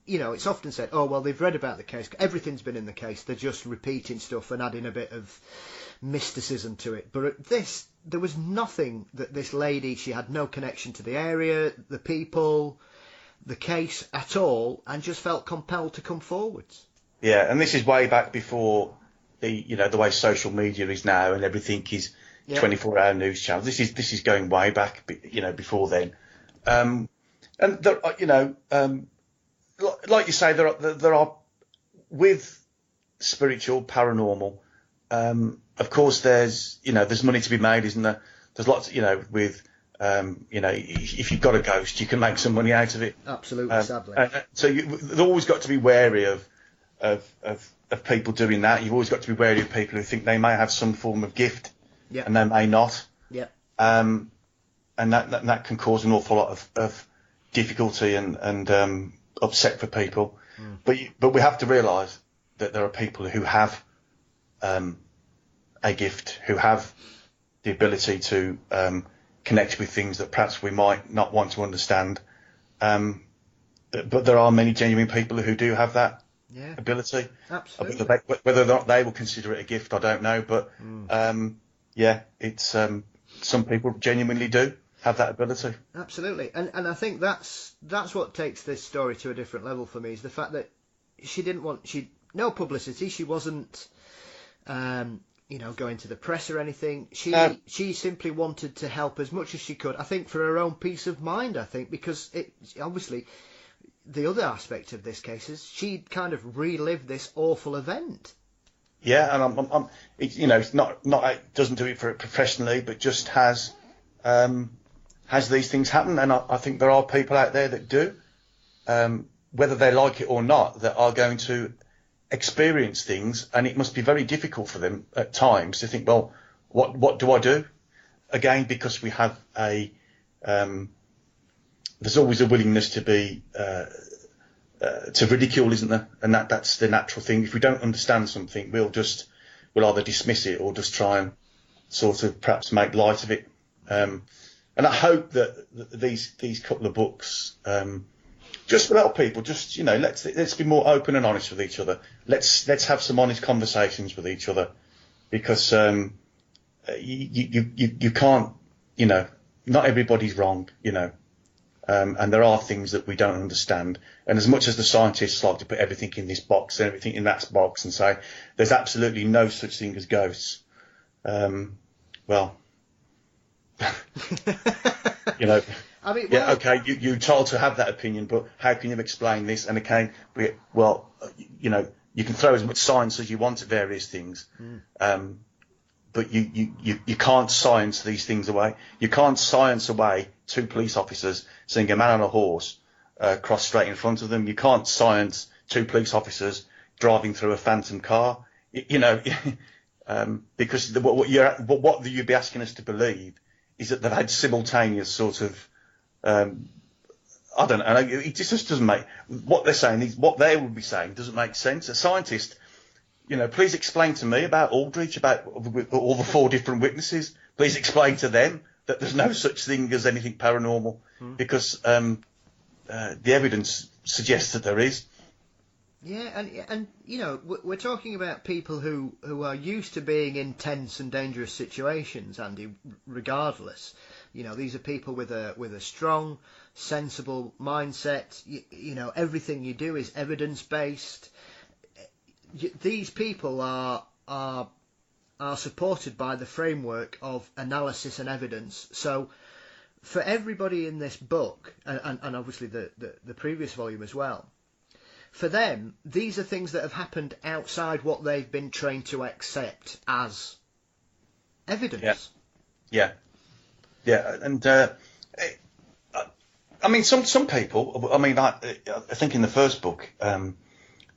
it's often said, oh well, they've read about the case, everything's been in the case, they're just repeating stuff and adding a bit of mysticism to it. But at this, there was nothing that this lady, she had no connection to the area, the people, the case at all, and just felt compelled to come forwards. Yeah, and this is way back before the way social media is now, and everything is 24-hour news channels. This is going way back, before then. And there, like you say, there are with spiritual, paranormal. Of course, there's money to be made, isn't there? There's lots, with if you've got a ghost, you can make some money out of it. Absolutely, sadly. So you've always got to be wary of people doing that. You've always got to be wary of people who think they may have some form of gift, and they may not. Yeah. And that can cause an awful lot of difficulty and upset for people. But we have to realise that there are people who have a gift, who have the ability to connect with things that perhaps we might not want to understand. But there are many genuine people who do have that ability. Absolutely. Whether or not they will consider it a gift, I don't know. But it's some people genuinely do have that ability. Absolutely, and I think that's what takes this story to a different level for me, is the fact that she didn't want no publicity. She wasn't going to the press or anything. She simply wanted to help as much as she could, I think, for her own peace of mind, I think, because it obviously the other aspect of this case is she kind of relived this awful event. Yeah, and it's not it doesn't do it for it professionally, but just has these things happen, and I think there are people out there that do, whether they like it or not, that are going to experience things, and it must be very difficult for them at times to think, well, what do I do? Again, because we have there's always a willingness to be to ridicule, isn't there? And that's the natural thing. If we don't understand something, we'll either dismiss it or just try and sort of perhaps make light of it. And I hope that these couple of books just will help people. Just let's be more open and honest with each other. Let's have some honest conversations with each other, because you can't, not everybody's wrong, and there are things that we don't understand. And as much as the scientists like to put everything in this box and everything in that box and say there's absolutely no such thing as ghosts, well. I mean, okay, you're told to have that opinion, but how can you explain this? And again, you can throw as much science as you want at various things, but you can't science these things away. You can't science away two police officers seeing a man on a horse cross straight in front of them. You can't science two police officers driving through a phantom car. Because what you'd be asking us to believe is that they've had simultaneous sort of, I don't know, it just doesn't make, what they're saying, what they would be saying doesn't make sense. A scientist, please explain to me about Aldridge, about all the 4 different witnesses. Please explain to them that there's no such thing as anything paranormal, because the evidence suggests that there is. Yeah, and we're talking about people who are used to being in tense and dangerous situations, Andy. Regardless, these are people with a strong, sensible mindset. Everything you do is evidence based. These people are supported by the framework of analysis and evidence. So, for everybody in this book, and obviously the previous volume as well, for them, these are things that have happened outside what they've been trained to accept as evidence. Yeah. And I mean, some people. I mean, I think in the first book there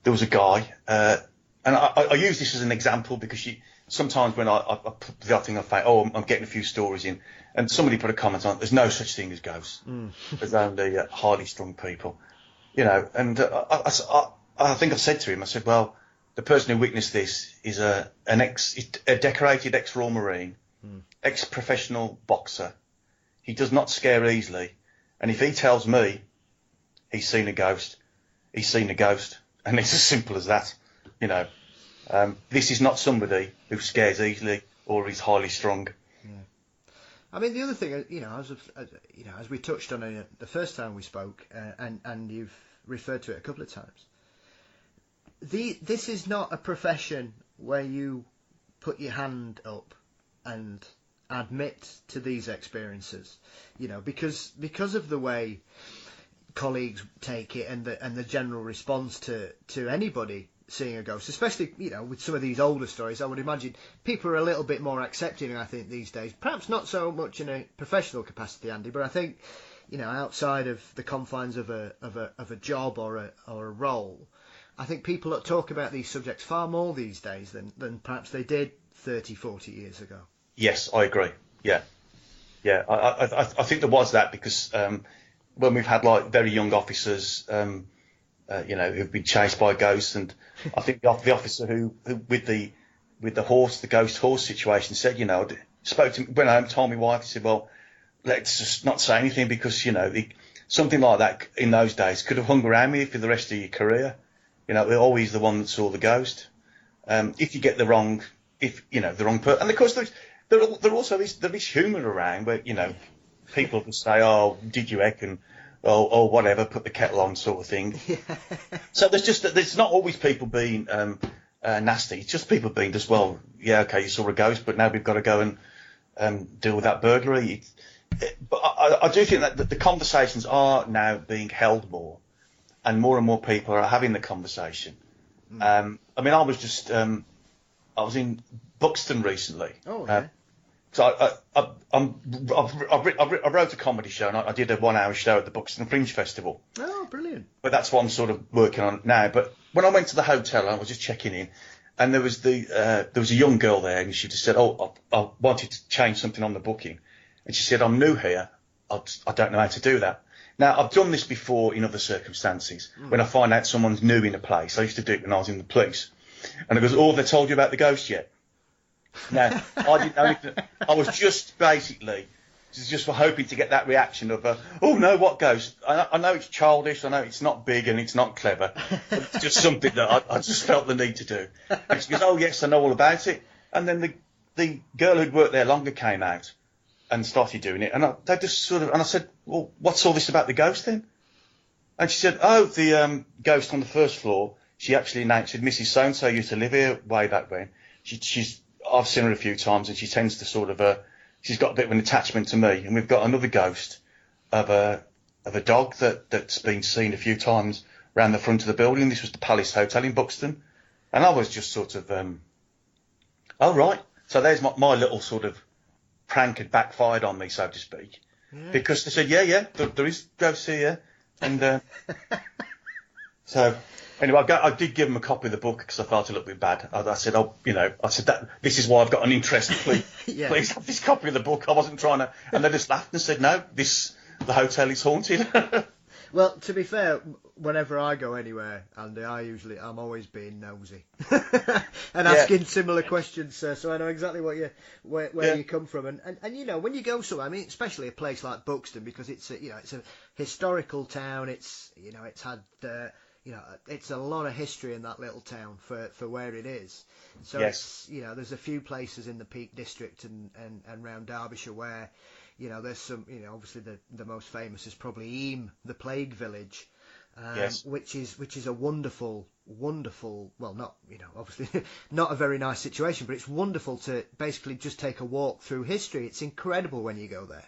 was a guy, and I use this as an example because sometimes when I put the other thing, I think, I'm getting a few stories in, and somebody put a comment on, there's no such thing as ghosts. There's only highly strung people. And I think I said to him, I said, well, the person who witnessed this is a decorated ex-Royal Marine, ex-professional boxer. He does not scare easily. And if he tells me he's seen a ghost, he's seen a ghost. And it's as simple as that. This is not somebody who scares easily or is highly strung. Yeah. I mean, the other thing, as we touched on it the first time we spoke, and you've referred to it a couple of times, this is not a profession where you put your hand up and admit to these experiences, because of the way colleagues take it and the general response to anybody seeing a ghost, especially with some of these older stories. I would imagine people are a little bit more accepting, I think, these days. Perhaps not so much in a professional capacity, Andy, but I think outside of the confines of a job or a role, I think people talk about these subjects far more these days than perhaps they did 30, 40 years ago. Yes, I agree. Yeah. I think there was that because when we've had like very young officers who've been chased by ghosts. And I think the officer who with the horse, the ghost horse situation, said, spoke to me, went home, told me wife, he said, well, let's just not say anything because, something like that in those days could have hung around me for the rest of your career. They're always the one that saw the ghost. If you get the wrong person. And of course, there also is humour around where, people can say, oh, did you reckon? Or whatever, put the kettle on sort of thing. So there's not always people being nasty. It's just people being just, well, yeah, okay, you saw a ghost, but now we've got to go and deal with that burglary. But I do think that the conversations are now being held more, and more people are having the conversation. I was in Buxton recently. Oh, okay. So I wrote a comedy show, and I did a 1 hour show at the Buxton Fringe Festival. Oh, brilliant. But that's what I'm sort of working on now. But when I went to the hotel, I was just checking in, and there was a young girl there, and she just said, oh, I wanted to change something on the booking. And she said, I'm new here. I don't know how to do that. Now, I've done this before in other circumstances. When I find out someone's new in a place, I used to do it when I was in the police. And I goes, oh, have they told you about the ghost yet? Now, I didn't know anything. I was just basically just for hoping to get that reaction of, oh no, what ghost? I know it's childish, I know it's not big and it's not clever, but it's just something that I just felt the need to do. And she goes, oh yes, I know all about it. And then the girl who'd worked there longer came out and started doing it. And I said, well, what's all this about the ghost then? And she said, oh, the ghost on the first floor, she actually announced that Mrs. So-and-so used to live here way back when. I've seen her a few times, and she tends to sort of, she's got a bit of an attachment to me. And we've got another ghost of a dog that's been seen a few times around the front of the building. This was the Palace Hotel in Buxton. And I was just sort of, oh, right. So there's my little sort of prank had backfired on me, so to speak. Yeah. Because they said, there is ghosts here. And so... Anyway, I did give them a copy of the book because I felt a little bit bad. I said, this is why I've got an interest. Please, please have this copy of the book. I wasn't trying to, and they just laughed and said, no, the hotel is haunted. Well, to be fair, whenever I go anywhere, Andy, I'm always being nosy and asking similar questions, so I know exactly where you come from. And when you go somewhere, I mean, especially a place like Buxton, because it's a historical town. It's had. It's a lot of history in that little town for where it is. So yes. There's a few places in the Peak District and around Derbyshire where, there's some, obviously the most famous is probably Eyam, the Plague Village, yes. which is a wonderful, well, not, obviously not a very nice situation, but it's wonderful to basically just take a walk through history. It's incredible when you go there.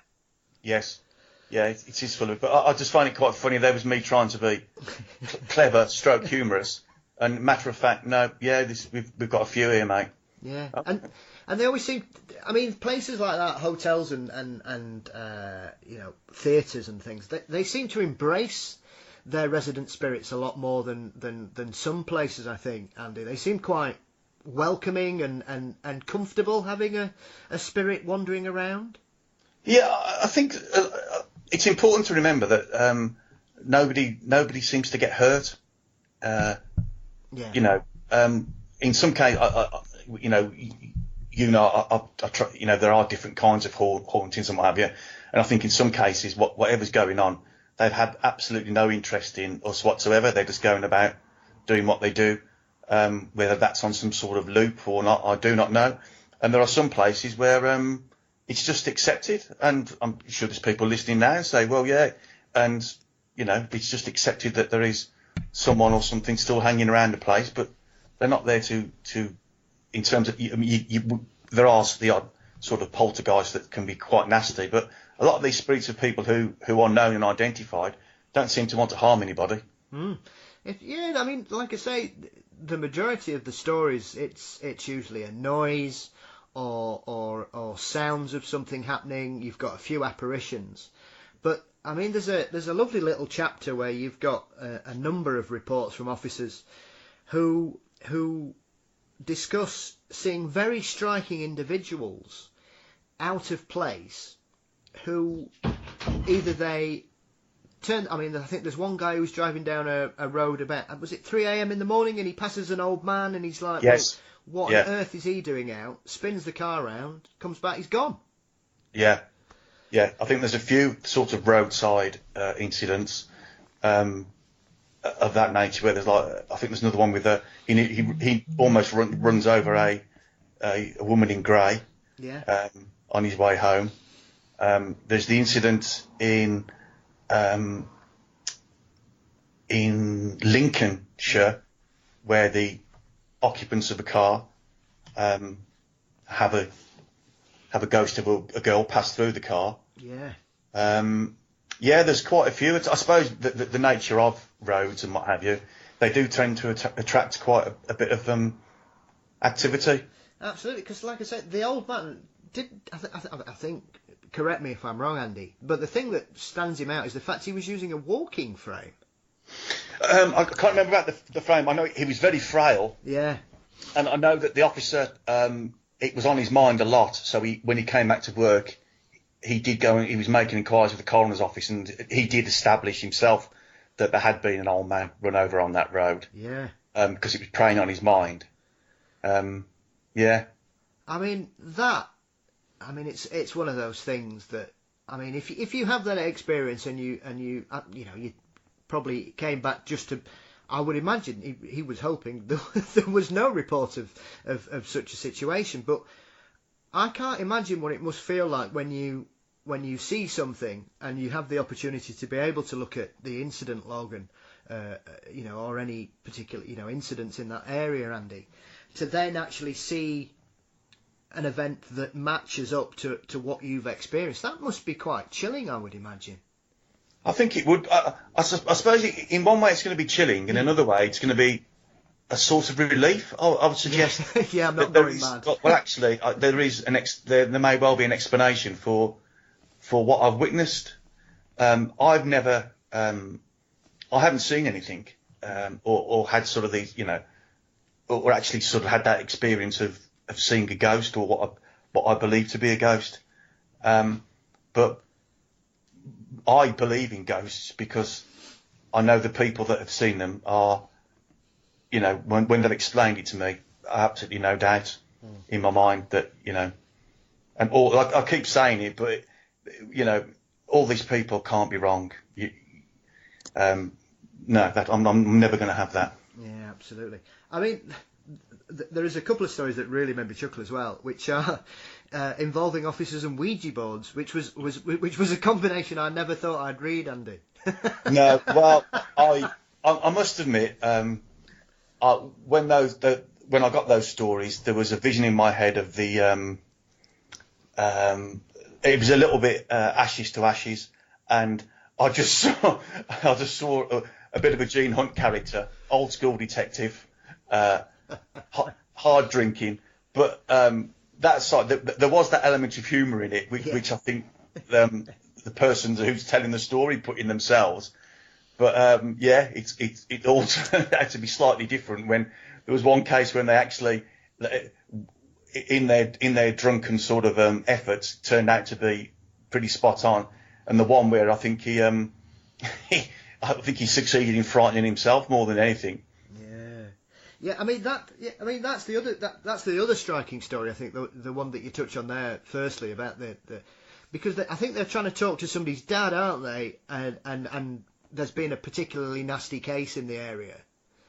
Yes. Yeah, it is full of. But I just find it quite funny. There was me trying to be clever, stroke humorous, and matter of fact, no, we've got a few here, mate. Yeah, and they always seem. I mean, places like that, hotels and theatres and things, they seem to embrace their resident spirits a lot more than some places. I think, Andy, they seem quite welcoming and comfortable having a spirit wandering around. Yeah, I think. It's important to remember that nobody seems to get hurt. In some case, I try, there are different kinds of hauntings and what have you. And I think in some cases, whatever's going on, they've had absolutely no interest in us whatsoever. They're just going about doing what they do. Whether that's on some sort of loop or not, I do not know. And there are some places where it's just accepted, and I'm sure there's people listening now and say, well, yeah, and, it's just accepted that there is someone or something still hanging around the place, but they're not there to in terms of, there are the odd sort of poltergeist that can be quite nasty, but a lot of these spirits of people who are known and identified don't seem to want to harm anybody. I mean, like I say, the majority of the stories, it's usually a noise, or sounds of something happening. You've got a few apparitions, but I mean, there's a lovely little chapter where you've got a number of reports from officers who discuss seeing very striking individuals out of place, who either they I mean, I think there's one guy who's driving down a road about, was it 3 a.m. in the morning, and he passes an old man, and he's like, Yes. well, what on earth is he doing out? Spins the car around, comes back, he's gone. Yeah. Yeah. I think there's a few sort of roadside incidents of that nature where there's I think there's another one with he almost runs over a woman in grey. Yeah. On his way home. There's the incident in Lincolnshire where the occupants of a car have a ghost of a girl pass through the car. Yeah. Yeah, there's quite a few. I suppose the nature of roads and what have you, they do tend to attract quite a bit of activity. Absolutely, because like I said, the old man did. I think. Correct me if I'm wrong, Andy. But the thing that stands him out is the fact he was using a walking frame. I can't remember about the frame. I know he was very frail. Yeah. And I know that the officer, it was on his mind a lot. So when he came back to work, he did go and he was making inquiries with the coroner's office, and he did establish himself that there had been an old man run over on that road. Yeah. Because it was preying on his mind. Yeah. I mean, it's one of those things that, I mean, if you have that experience and you probably came back just to, I would imagine he was hoping there was no report of such a situation. But I can't imagine what it must feel like when you see something and you have the opportunity to be able to look at the incident log and or any particular incidents in that area, Andy, to then actually see an event that matches up to what you've experienced. That must be quite chilling, I would imagine. I think it would. I suppose in one way it's going to be chilling, in another way it's going to be a source of relief. I would suggest. Yeah, I'm not going mad. Well, actually, there is there may well be an explanation for what I've witnessed. I've never, I haven't seen anything, or had sort of these, or actually sort of had that experience of seeing a ghost, or what I believe to be a ghost. But I believe in ghosts because I know the people that have seen them are, when they've explained it to me, absolutely no doubt in my mind that, and I keep saying it, but, all these people can't be wrong. No, I'm never going to have that. Yeah, absolutely. I mean, there is a couple of stories that really made me chuckle as well, which are involving officers and Ouija boards, which was a combination I never thought I'd read, Andy. No, well, I must admit, when I got those stories, there was a vision in my head of the it was a little bit Ashes to Ashes, and I just saw a bit of a Gene Hunt character, old school detective. Hard drinking, but that's there was that element of humour in it, which I think the person who's telling the story put in themselves. But it all turned out to be slightly different. When there was one case when they actually, in their drunken sort of efforts, turned out to be pretty spot on, and the one where I think he succeeded in frightening himself more than anything. Yeah, I mean that's the other striking story. I think the one that you touch on there firstly about because I think they're trying to talk to somebody's dad, aren't they? And there's been a particularly nasty case in the area.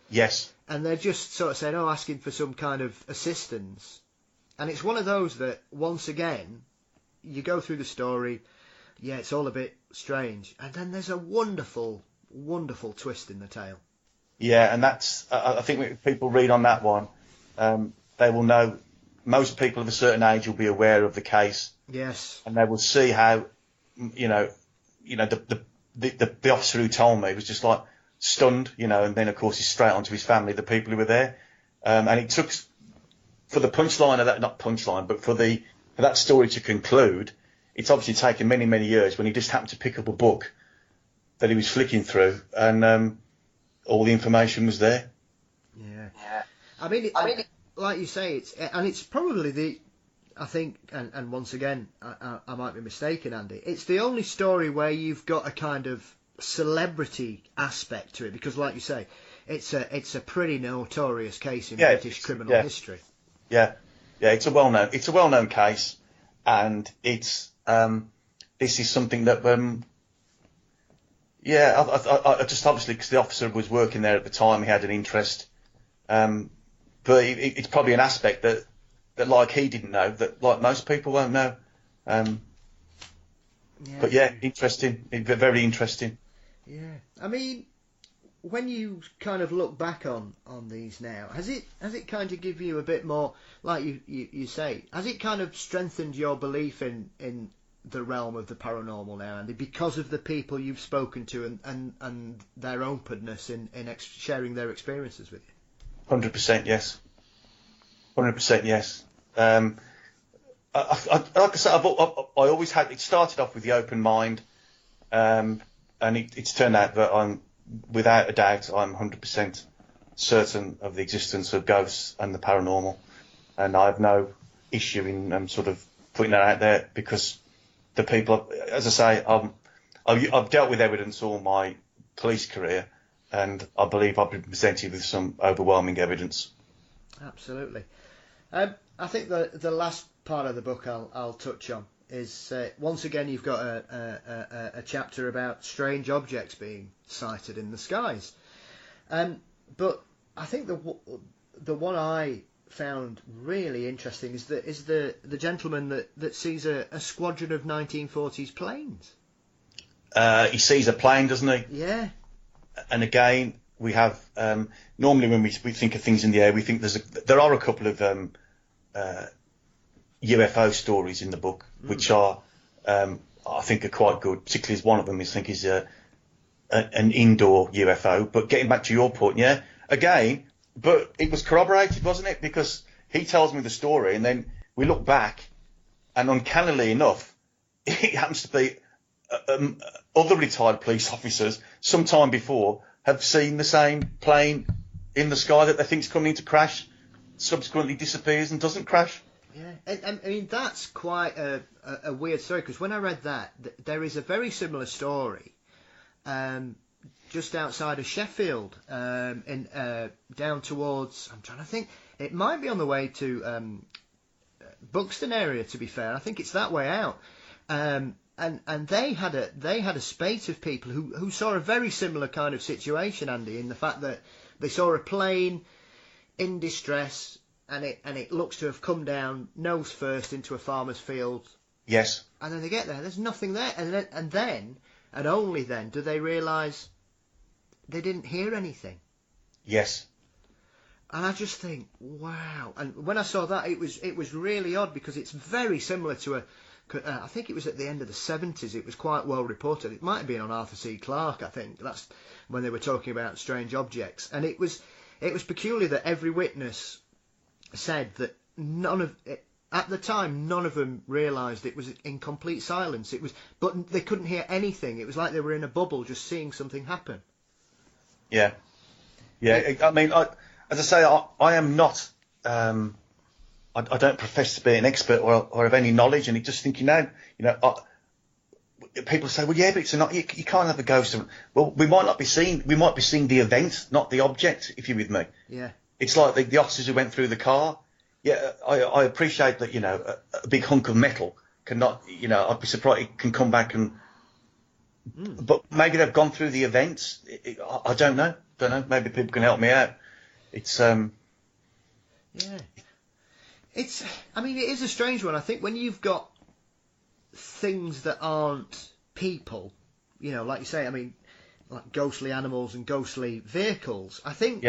Yes. And they're just sort of saying, asking for some kind of assistance. And it's one of those that once again, you go through the story, it's all a bit strange, and then there's a wonderful, wonderful twist in the tale. Yeah, and that's, I think when people read on that one, they will know, most people of a certain age will be aware of the case. Yes. And they will see how, the officer who told me was just like stunned, and then of course he's straight onto his family, the people who were there. And it took, for the punchline of that, not punchline, but for that story to conclude, it's obviously taken many, many years when he just happened to pick up a book that he was flicking through, and all the information was there. Yeah. I mean, like you say, it's probably I think, and once again, I might be mistaken, Andy, it's the only story where you've got a kind of celebrity aspect to it, because, like you say, it's a pretty notorious case in Yeah, British criminal history. Yeah, yeah, it's a well-known case, and it's this is something that I just obviously, because the officer was working there at the time, he had an interest, but it's probably an aspect that like he didn't know, that like most people won't know. But yeah, interesting, very interesting. Yeah, I mean, when you kind of look back on these now, has it kind of give you a bit more, like you say, has it kind of strengthened your belief in the realm of the paranormal now, Andy, because of the people you've spoken to and their openness in sharing their experiences with you? 100% yes. 100% yes. Like I said, I always had. It started off with the open mind, and it's turned out that I'm, without a doubt, I'm 100% certain of the existence of ghosts and the paranormal, and I have no issue in sort of putting that out there, because the people, as I say, I've dealt with evidence all my police career, and I believe I've been presented with some overwhelming evidence. Absolutely. I think the last part of the book I'll touch on is once again you've got a chapter about strange objects being sighted in the skies, but I think the one I found really interesting is the gentleman that sees a squadron of 1940s planes. He sees a plane, doesn't he? Yeah. And again, we have normally when we think of things in the air, we think there are a couple of UFO stories in the book, which are I think are quite good. Particularly as one of them is an indoor UFO. But getting back to your point, yeah, again, but it was corroborated, wasn't it? Because he tells me the story, and then we look back, and uncannily enough, it happens to be other retired police officers sometime before have seen the same plane in the sky that they think is coming to crash, subsequently disappears and doesn't crash. Yeah, I mean, that's quite a weird story, because when I read that, there is a very similar story just outside of Sheffield, down towards, I'm trying to think, it might be on the way to Buxton area, to be fair. I think it's that way out. And they had a spate of people who saw a very similar kind of situation, Andy, in the fact that they saw a plane in distress, and it looks to have come down nose first into a farmer's field. Yes. And then they get there, there's nothing there, and then and only then do they realise they didn't hear anything. Yes. And I just think, wow. And when I saw that, it was really odd, because it's very similar to I think it was at the end of the 70s. It was quite well reported. It might have been on Arthur C. Clarke, I think. That's when they were talking about strange objects. And it was peculiar that every witness said that at the time, none of them realised it was in complete silence. But they couldn't hear anything. It was like they were in a bubble, just seeing something happen. Yeah. Yeah. I mean, as I say, I am not. I don't profess to be an expert or have any knowledge, and just thinking now, people say, well, yeah, but you can't have a ghost. Well, we might be seeing the event, not the object, if you're with me. Yeah. It's like the officers who went through the car. Yeah, I appreciate that, a big hunk of metal cannot, I'd be surprised it can come back and, but maybe they've gone through the events. I don't know. Maybe people can help me out. It's, yeah. It is a strange one. I think when you've got things that aren't people, like you say, like ghostly animals and ghostly vehicles, I think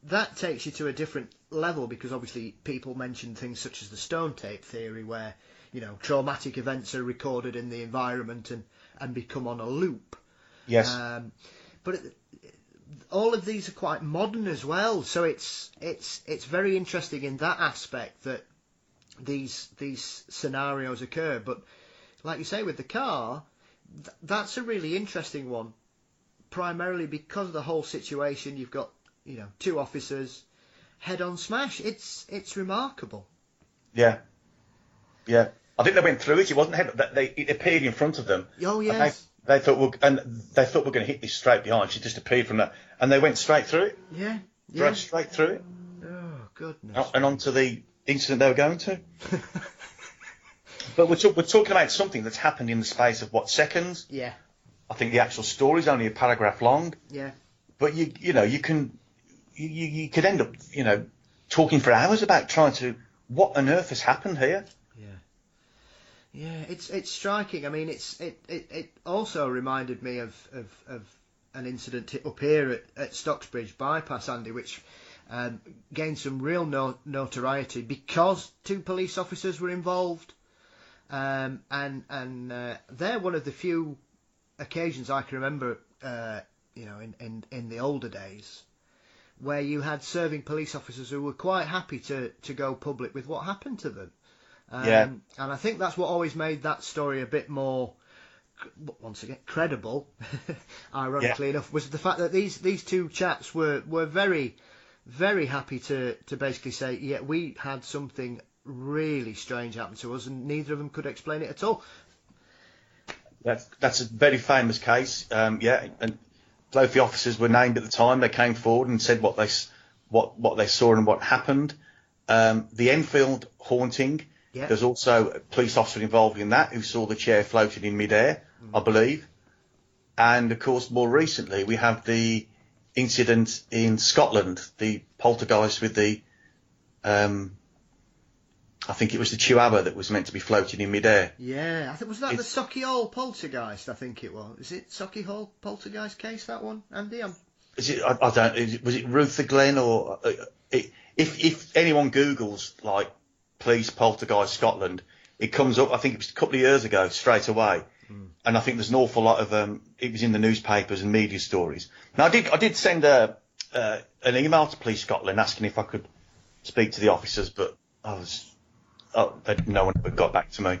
that takes you to a different level, because obviously people mention things such as the stone tape theory, where, traumatic events are recorded in the environment and become on a loop. Yes. But all of these are quite modern as well, so it's very interesting in that aspect that these scenarios occur. But like you say, with the car, that's a really interesting one, primarily because of the whole situation. You've got two officers head-on smash. It's remarkable. Yeah. I think they went through it. It wasn't it appeared in front of them. Oh yes. They thought we're going to hit this straight behind. She just appeared from that, and they went straight through it. Yeah. Drove straight through it. Oh goodness. And on to the incident they were going to. But we're talking about something that's happened in the space of what, seconds? Yeah. I think the actual story's only a paragraph long. Yeah. But you could end up talking for hours about trying to, what on earth has happened here? Yeah, it's striking. I mean, it also reminded me of an incident up here at Stocksbridge Bypass, Andy, which gained some real notoriety because 2 police officers were involved, and they're one of the few occasions I can remember, in the older days, where you had serving police officers who were quite happy to go public with what happened to them. And I think that's what always made that story a bit more, once again, credible, ironically enough, was the fact that these 2 chaps were very, very happy to basically say, yeah, we had something really strange happen to us, and neither of them could explain it at all. That's a very famous case, and both the officers were named at the time. They came forward and said what they saw and what happened. The Enfield haunting. Yeah. There's also a police officer involved in that who saw the chair floating in midair, I believe. And of course, more recently, we have the incident in Scotland, the poltergeist with the, I think it was the Chihuahua that was meant to be floating in midair. Yeah, I think was that the Sauchiehall poltergeist? I think it was. Is it Sauchiehall poltergeist case, that one, Andy? Is it? I don't. Was it Ruther Glen or? If anyone Googles like police poltergeist Scotland, it comes up. I think it was a couple of years ago straight away, and I think there's an awful lot of it was in the newspapers and media stories. Now I did send an email to Police Scotland asking if I could speak to the officers, but no one ever got back to me.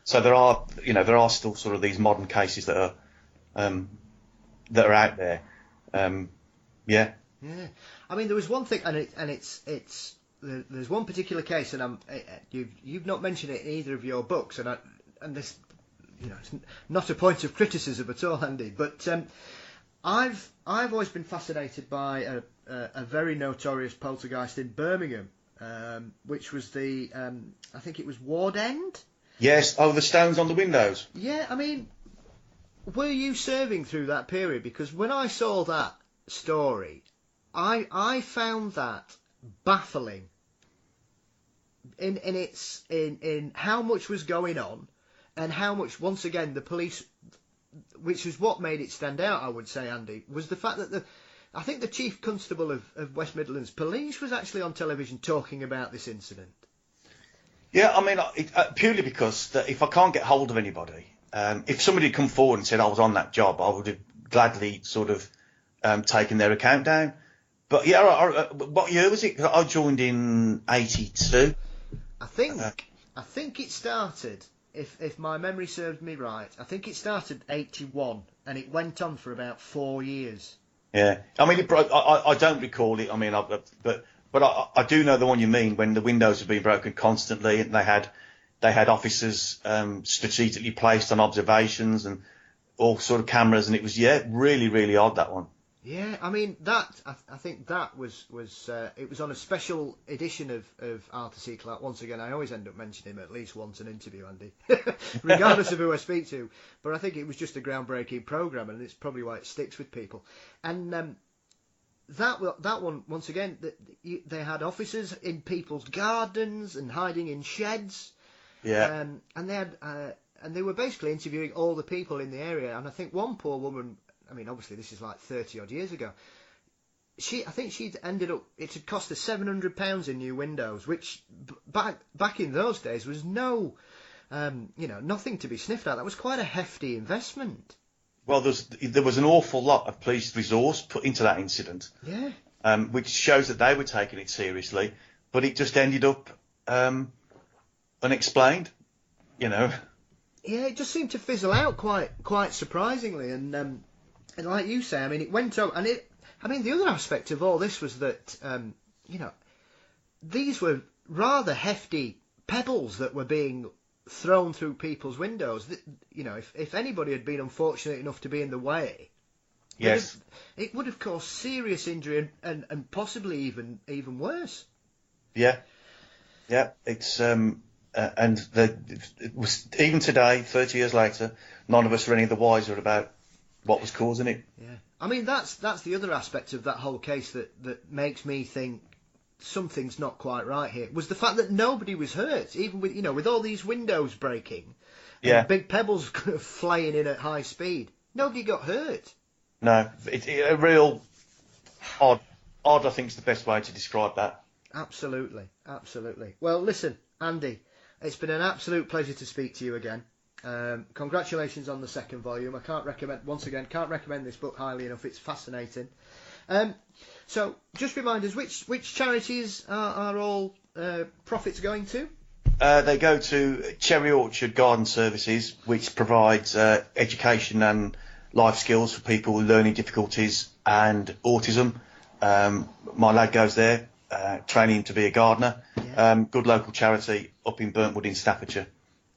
So there are still sort of these modern cases that are out there. Yeah. I mean, there was one thing, and it's there's one particular case, and you've not mentioned it in either of your books, and this, it's not a point of criticism at all, Andy, but I've always been fascinated by a very notorious poltergeist in Birmingham, which was I think it was Ward End. Yes. Oh, the stones on the windows. Yeah. I mean, were you serving through that period? Because when I saw that story, I found that baffling in how much was going on, and how much, once again, the police, which is what made it stand out, I would say, Andy, was the fact that I think the Chief Constable of West Midlands Police was actually on television talking about this incident. Yeah, I mean, purely because if I can't get hold of anybody, if somebody had come forward and said I was on that job, I would have gladly sort of taken their account down. But yeah, what year was it? 'Cause I joined in 82. I think it started, if my memory serves me right, I think it started 81 and it went on for about 4 years. Yeah, I mean, I don't recall it. I mean, but I do know the one you mean, when the windows have been broken constantly, and they had officers strategically placed on observations and all sort of cameras, and it was really, really odd, that one. Yeah, I mean, I think that was it was on a special edition of Arthur C. Clarke. Once again, I always end up mentioning him at least once in an interview, Andy, regardless of who I speak to. But I think it was just a groundbreaking programme, and it's probably why it sticks with people. And that one, once again, they had officers in people's gardens and hiding in sheds. Yeah. And they had and they were basically interviewing all the people in the area. And I think one poor woman, I mean, obviously this is like 30 odd years ago, I think she'd ended up, it had cost her £700 in new windows, which back in those days was nothing to be sniffed at. That was quite a hefty investment. Well, there was an awful lot of police resource put into that incident. Yeah. Which shows that they were taking it seriously, but it just ended up unexplained, Yeah, it just seemed to fizzle out quite surprisingly, and like you say, I mean, it went up, and the other aspect of all this was that, these were rather hefty pebbles that were being thrown through people's windows. You know, if anybody had been unfortunate enough to be in the way, Yes. it would have caused serious injury and possibly even worse. Yeah. It's and it was, even today, 30 years later, none of us are any the wiser about what was causing it. Yeah, I mean that's the other aspect of that whole case that makes me think something's not quite right here. Was the fact that nobody was hurt, even with all these windows breaking, and big pebbles flying in at high speed. Nobody got hurt. No, it's a real odd. I think is the best way to describe that. Absolutely. Well, listen, Andy, it's been an absolute pleasure to speak to you again. Congratulations on the second volume. I can't recommend this book highly enough. It's fascinating. So just remind us, which charities are all profits going to? They go to Cherry Orchard Garden Services, which provides education and life skills for people with learning difficulties and autism. My lad goes there, training to be a gardener. Yeah. Good local charity up in Burntwood in Staffordshire.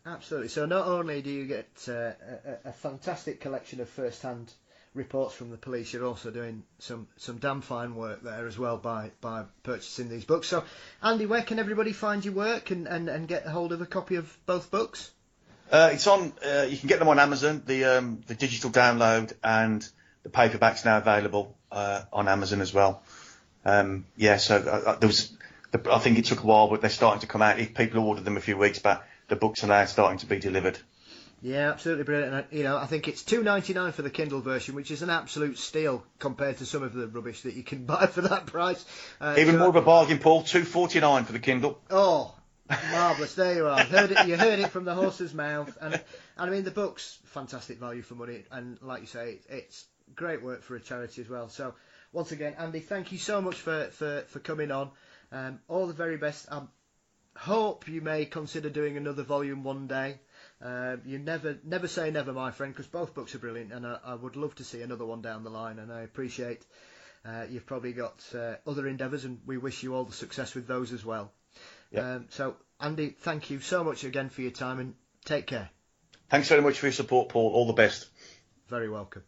Absolutely. So not only do you get a fantastic collection of first-hand reports from the police, you're also doing some damn fine work there as well by purchasing these books. So, Andy, where can everybody find your work and get a hold of a copy of both books? It's on. You can get them on Amazon. The digital download and the paperback's now available on Amazon as well. So there was. I think it took a while, but they're starting to come out. If people ordered them a few weeks back, the books are now starting to be delivered. Yeah, absolutely brilliant. And, I think it's $2.99 for the Kindle version, which is an absolute steal compared to some of the rubbish that you can buy for that price. Even more of a bargain, Paul. $2.49 for the Kindle. Oh, marvellous! There you are. You heard it from the horse's mouth. And I mean, the book's fantastic value for money, and like you say, it's great work for a charity as well. So once again, Andy, thank you so much for coming on. All the very best. I hope you may consider doing another volume one day. You never say never, my friend, because both books are brilliant, and I would love to see another one down the line. And I appreciate you've probably got other endeavours, and we wish you all the success with those as well. Yep. So, Andy, thank you so much again for your time, and take care. Thanks very much for your support, Paul. All the best. Very welcome.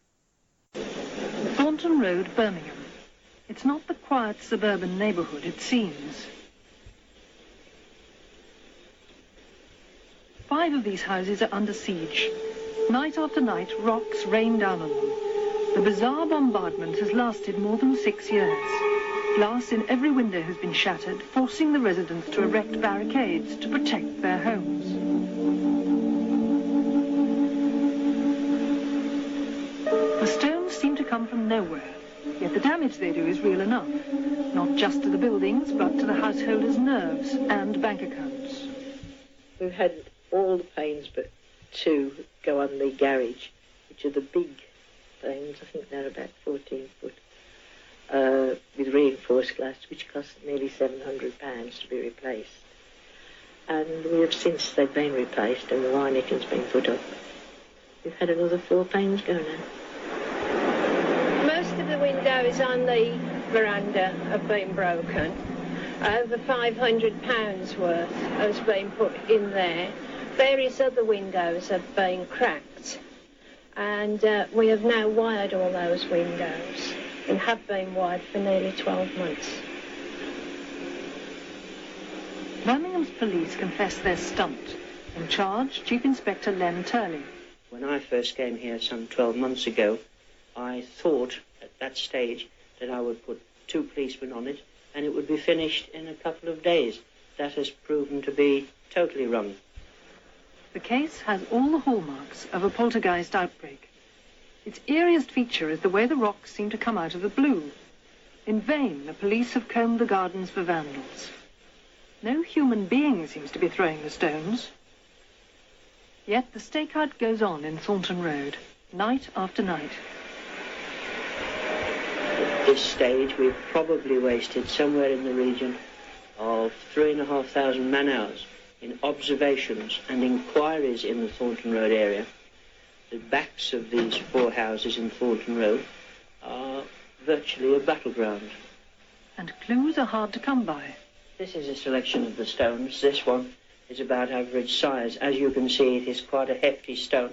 Thornton Road, Birmingham. It's not the quiet suburban neighbourhood it seems. 5 of these houses are under siege. Night after night, rocks rain down on them. The bizarre bombardment has lasted more than 6 years. Glass in every window has been shattered, forcing the residents to erect barricades to protect their homes. The stones seem to come from nowhere, yet the damage they do is real enough. Not just to the buildings, but to the householders' nerves and bank accounts. We've had all the panes but 2 go on the garage, which are the big panes. I think they're about 14 foot, with reinforced glass, which cost nearly £700 to be replaced. And we have since they've been replaced and the Reinekken's been put up. We've had another 4 panes go now. Most of the windows on the veranda have been broken. Over £500 worth has been put in there. Various other windows have been cracked, and we have now wired all those windows and have been wired for nearly 12 months. Birmingham's police confess their stumped and charge Chief Inspector Len Turley. When I first came here some 12 months ago, I thought at that stage that I would put 2 policemen on it and it would be finished in a couple of days. That has proven to be totally wrong. The case has all the hallmarks of a poltergeist outbreak. Its eeriest feature is the way the rocks seem to come out of the blue. In vain, the police have combed the gardens for vandals. No human being seems to be throwing the stones. Yet the stakeout goes on in Thornton Road, night after night. At this stage, we've probably wasted somewhere in the region of 3,500 man-hours in observations and inquiries in the Thornton Road area. The backs of these 4 houses in Thornton Road are virtually a battleground. And clues are hard to come by. This is a selection of the stones. This one is about average size. As you can see, it is quite a hefty stone.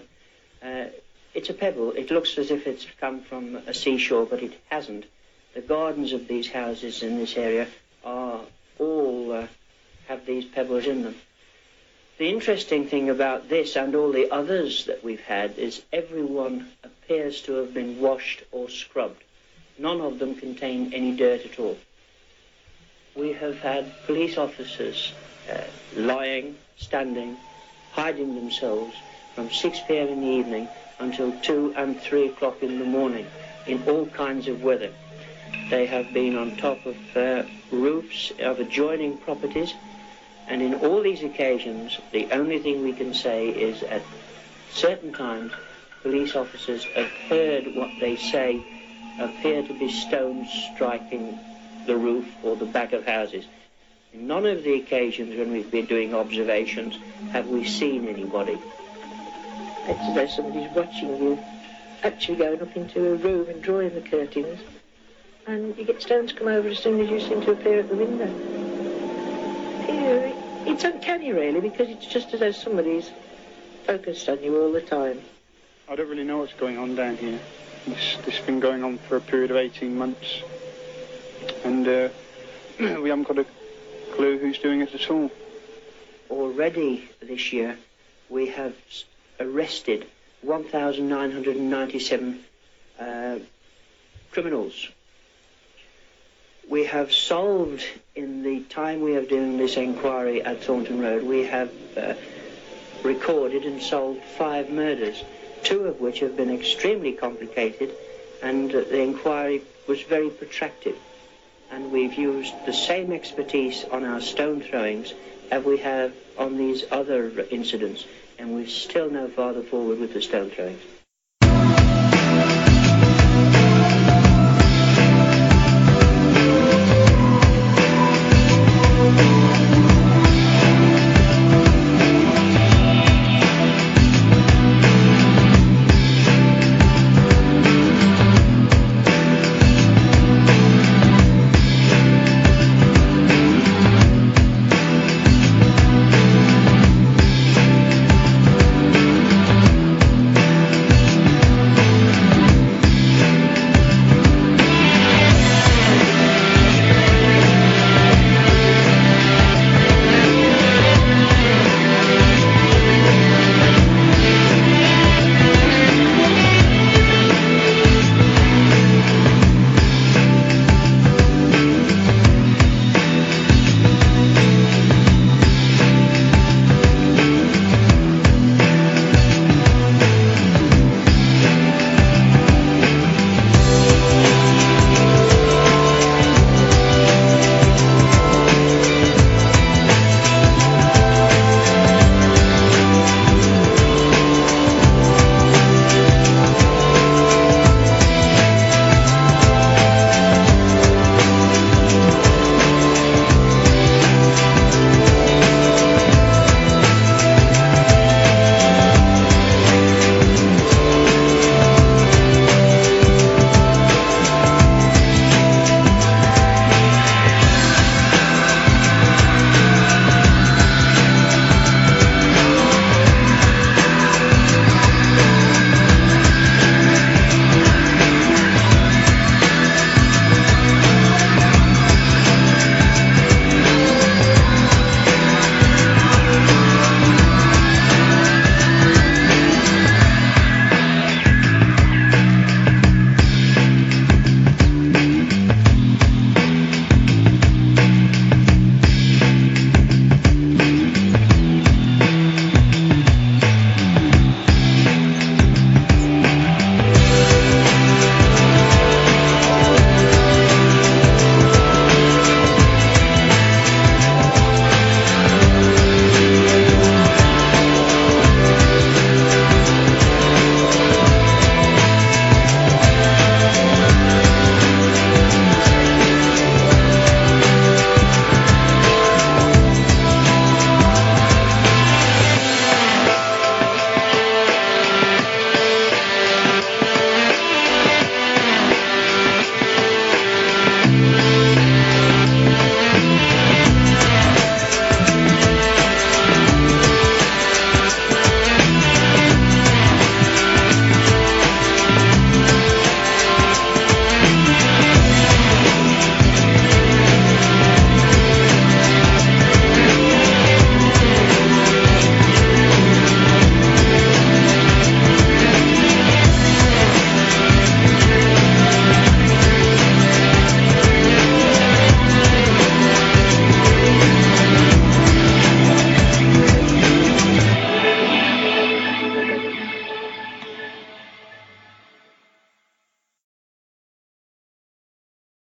It's a pebble. It looks as if it's come from a seashore, but it hasn't. The gardens of these houses in this area are all have these pebbles in them. The interesting thing about this and all the others that we've had is everyone appears to have been washed or scrubbed. None of them contain any dirt at all. We have had police officers lying, standing, hiding themselves from 6 p.m. in the evening until 2 and 3 o'clock in the morning in all kinds of weather. They have been on top of roofs of adjoining properties, and in all these occasions the only thing we can say is at certain times police officers have heard what they say appear to be stones striking the roof or the back of houses. In none of the occasions when we've been doing observations have we seen anybody. It's as though somebody's watching you, actually going up into a room and drawing the curtains, and you get stones come over as soon as you seem to appear at the window. It's uncanny, really, because it's just as though somebody's focused on you all the time. I don't really know what's going on down here. This has been going on for a period of 18 months, and we haven't got a clue who's doing it at all. Already this year we have arrested 1,997 criminals. We have solved, in the time we are doing this inquiry at Thornton Road, we have recorded and solved 5 murders, 2 of which have been extremely complicated, and the inquiry was very protracted. And we've used the same expertise on our stone throwings as we have on these other incidents, and we're still no farther forward with the stone throwings.